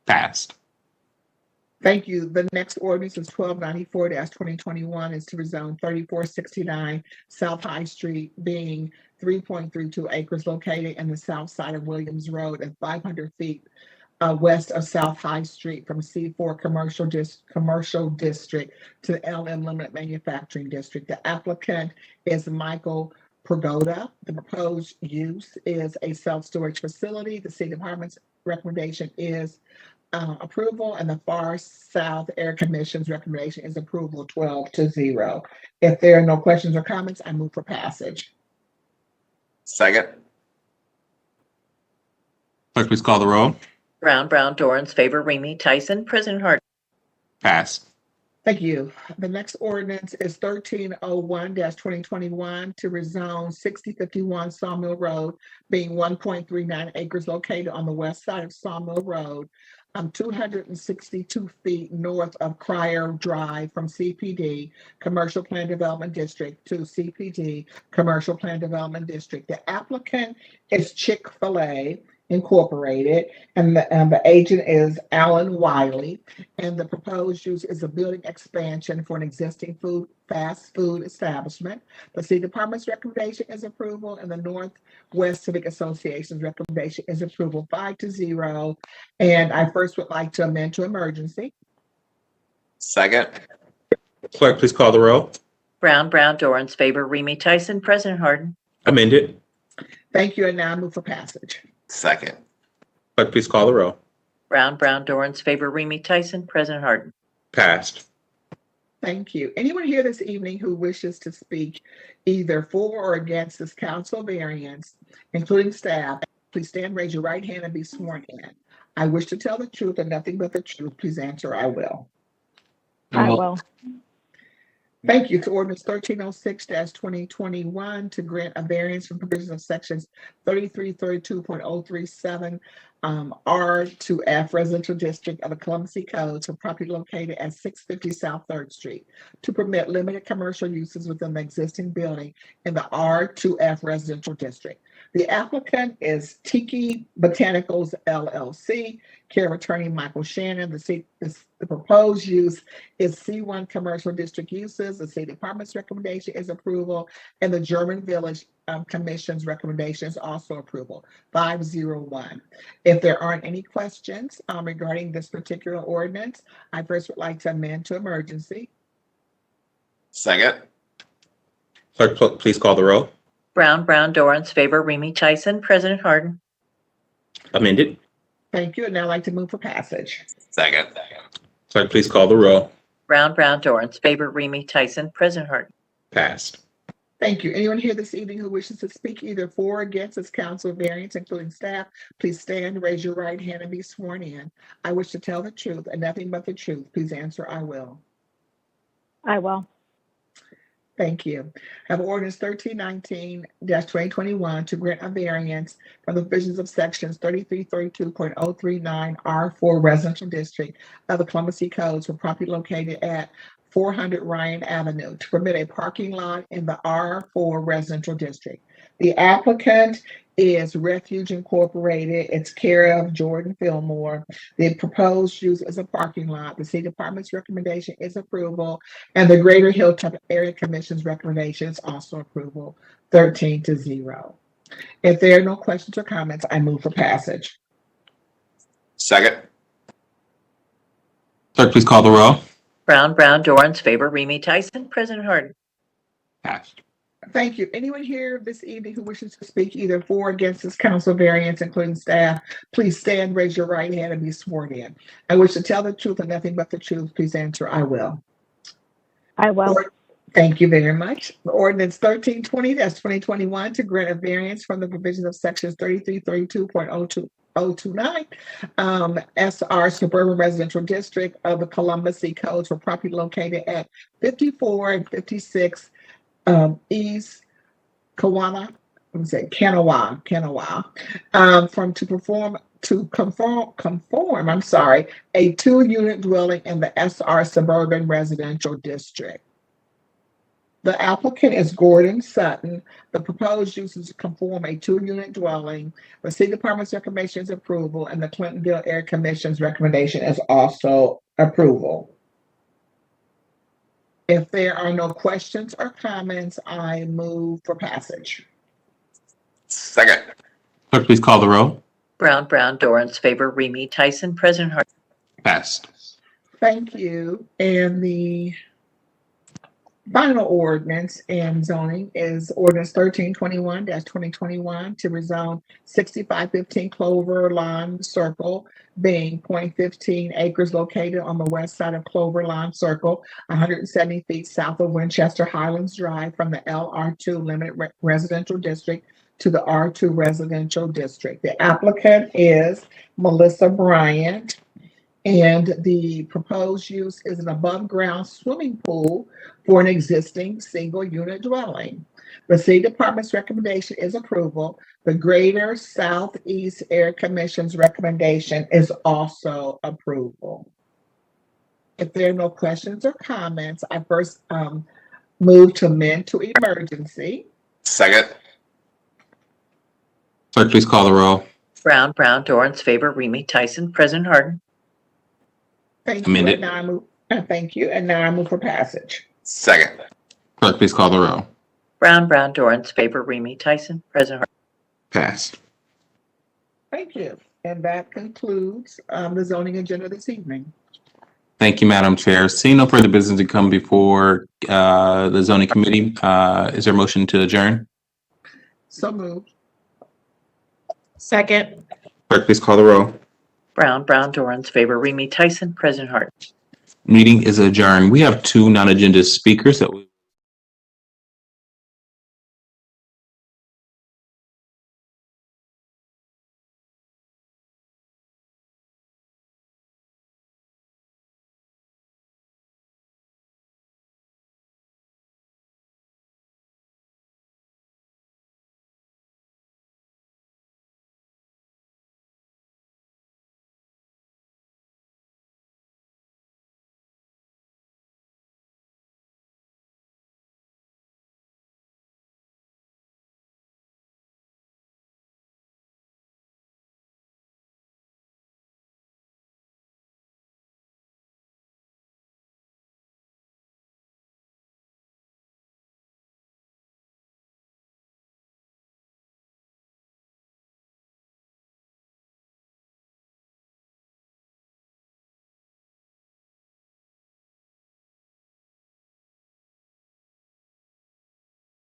Passed. Thank you. The next ordinance is 1294-2021 is to rezone 3469 South High Street, being 3.32 acres located in the south side of Williams Road and 500 feet west of South High Street from C4 Commercial District to LM Limited Manufacturing District. The applicant is Michael Pergoda. The proposed use is a self-storage facility. The city department's recommendation is approval, and the Far South Air Commission's recommendation is approval 12-0. If there are no questions or comments, I move for passage. Second. Clerk, please call the roll. Brown, Dorans, favor, Remy, Tyson, President Harden. Pass. Thank you. The next ordinance is 1301-2021 to rezone 6051 Sawmill Road, being 1.39 acres located on the west side of Sawmill Road, 262 feet north of Crier Drive from CPD, Commercial Plan Development District, to CPD, Commercial Plan Development District. The applicant is Chick-fil-A Incorporated, and the agent is Alan Wiley, and the proposed use is a building expansion for an existing fast food establishment. The city department's recommendation is approval, and the Northwest Civic Association's recommendation is approval 5-0. And I first would like to amend to emergency. Second. Clerk, please call the roll. Brown, Dorans, favor, Remy, Tyson, President Harden. Amended. Thank you, and now I move for passage. Second. Clerk, please call the roll. Brown, Dorans, favor, Remy, Tyson, President Harden. Passed. Thank you. Anyone here this evening who wishes to speak either for or against this council variance, including staff, please stand, raise your right hand, and be sworn in. I wish to tell the truth and nothing but the truth. Please answer, I will. I will. Thank you. To ordinance 1306-2021 to grant a variance from provisions of sections 3332.037 R to F residential district of the Columbus Code for property located at 650 South 3rd Street to permit limited commercial uses within the existing building in the R to F residential district. The applicant is Tiki Botanicals LLC, care of attorney Michael Shannon. The proposed use is C1 commercial district uses. The city department's recommendation is approval, and the German Village Commission's recommendation is also approval, 5-0-1. If there aren't any questions regarding this particular ordinance, I first would like to amend to emergency. Second. Clerk, please call the roll. Brown, Dorans, favor, Remy, Tyson, President Harden. Amended. Thank you, and now I'd like to move for passage. Second. Clerk, please call the roll. Brown, Dorans, favor, Remy, Tyson, President Harden. Passed. Thank you. Anyone here this evening who wishes to speak either for or against this council variance, including staff, please stand, raise your right hand, and be sworn in. I wish to tell the truth and nothing but the truth. Please answer, I will. I will. Thank you. I have ordinance 1319-2021 to grant a variance from the provisions of sections 3332.039 R4 residential district of the Columbus Codes for property located at 400 Ryan Avenue to permit a parking lot in the R4 residential district. The applicant is Refuge Incorporated. It's care of Jordan Fillmore. The proposed use is a parking lot. The city department's recommendation is approval, and the Greater Hilltop Area Commission's recommendation is also approval, 13-0. If there are no questions or comments, I move for passage. Second. Clerk, please call the roll. Brown, Dorans, favor, Remy, Tyson, President Harden. Passed. Thank you. Anyone here this evening who wishes to speak either for or against this council variance, including staff, please stand, raise your right hand, and be sworn in. I wish to tell the truth and nothing but the truth. Please answer, I will. I will. Thank you very much. Ordinance 1320-2021 to grant a variance from the provisions of sections 3332.029 SR Suburban Residential District of the Columbus Codes for property located at 54 and 56 East Kanawha, conform, a 2-unit dwelling in the SR Suburban Residential District. The applicant is Gordon Sutton. The proposed use is to conform a 2-unit dwelling. The city department's recommendation is approval, and the Clintonville Area Commission's recommendation is also approval. If there are no questions or comments, I move for passage. Second. Clerk, please call the row. Brown, Dorans, favor, Remy, Tyson, President Harden. Passed. Thank you. And the final ordinance in zoning is ordinance 1321-2021 to rezone 6515 Clover Lawn Circle, being 0.15 acres located on the west side of Clover Lawn Circle, 170 feet south of Winchester Highlands Drive, from the LR2 Limited Residential District to the R2 Residential District. The applicant is Melissa Bryant, and the proposed use is an above-ground swimming pool for an existing single-unit dwelling. The city department's recommendation is approval. The Greater Southeast Area Commission's recommendation is also approval. If there are no questions or comments, I first move to amend to emergency. Second. Clerk, please call the row. Brown, Dorans, favor, Remy, Tyson, President Harden. Thank Amended. you. And now I move. Thank you. And now I move for passage. Second. Clerk, please call the row. Brown, Dorans, favor, Remy, Tyson, President Harden. Passed. Thank you. And that concludes the zoning agenda this evening. Thank you, Madam Chair. Seeing no further business to come before the zoning committee, is there a motion to adjourn? So moved. Second. Clerk, please call the row. Brown, Dorans, favor, Remy, Tyson, President Harden. Meeting is adjourned. We have two non-agenda speakers that we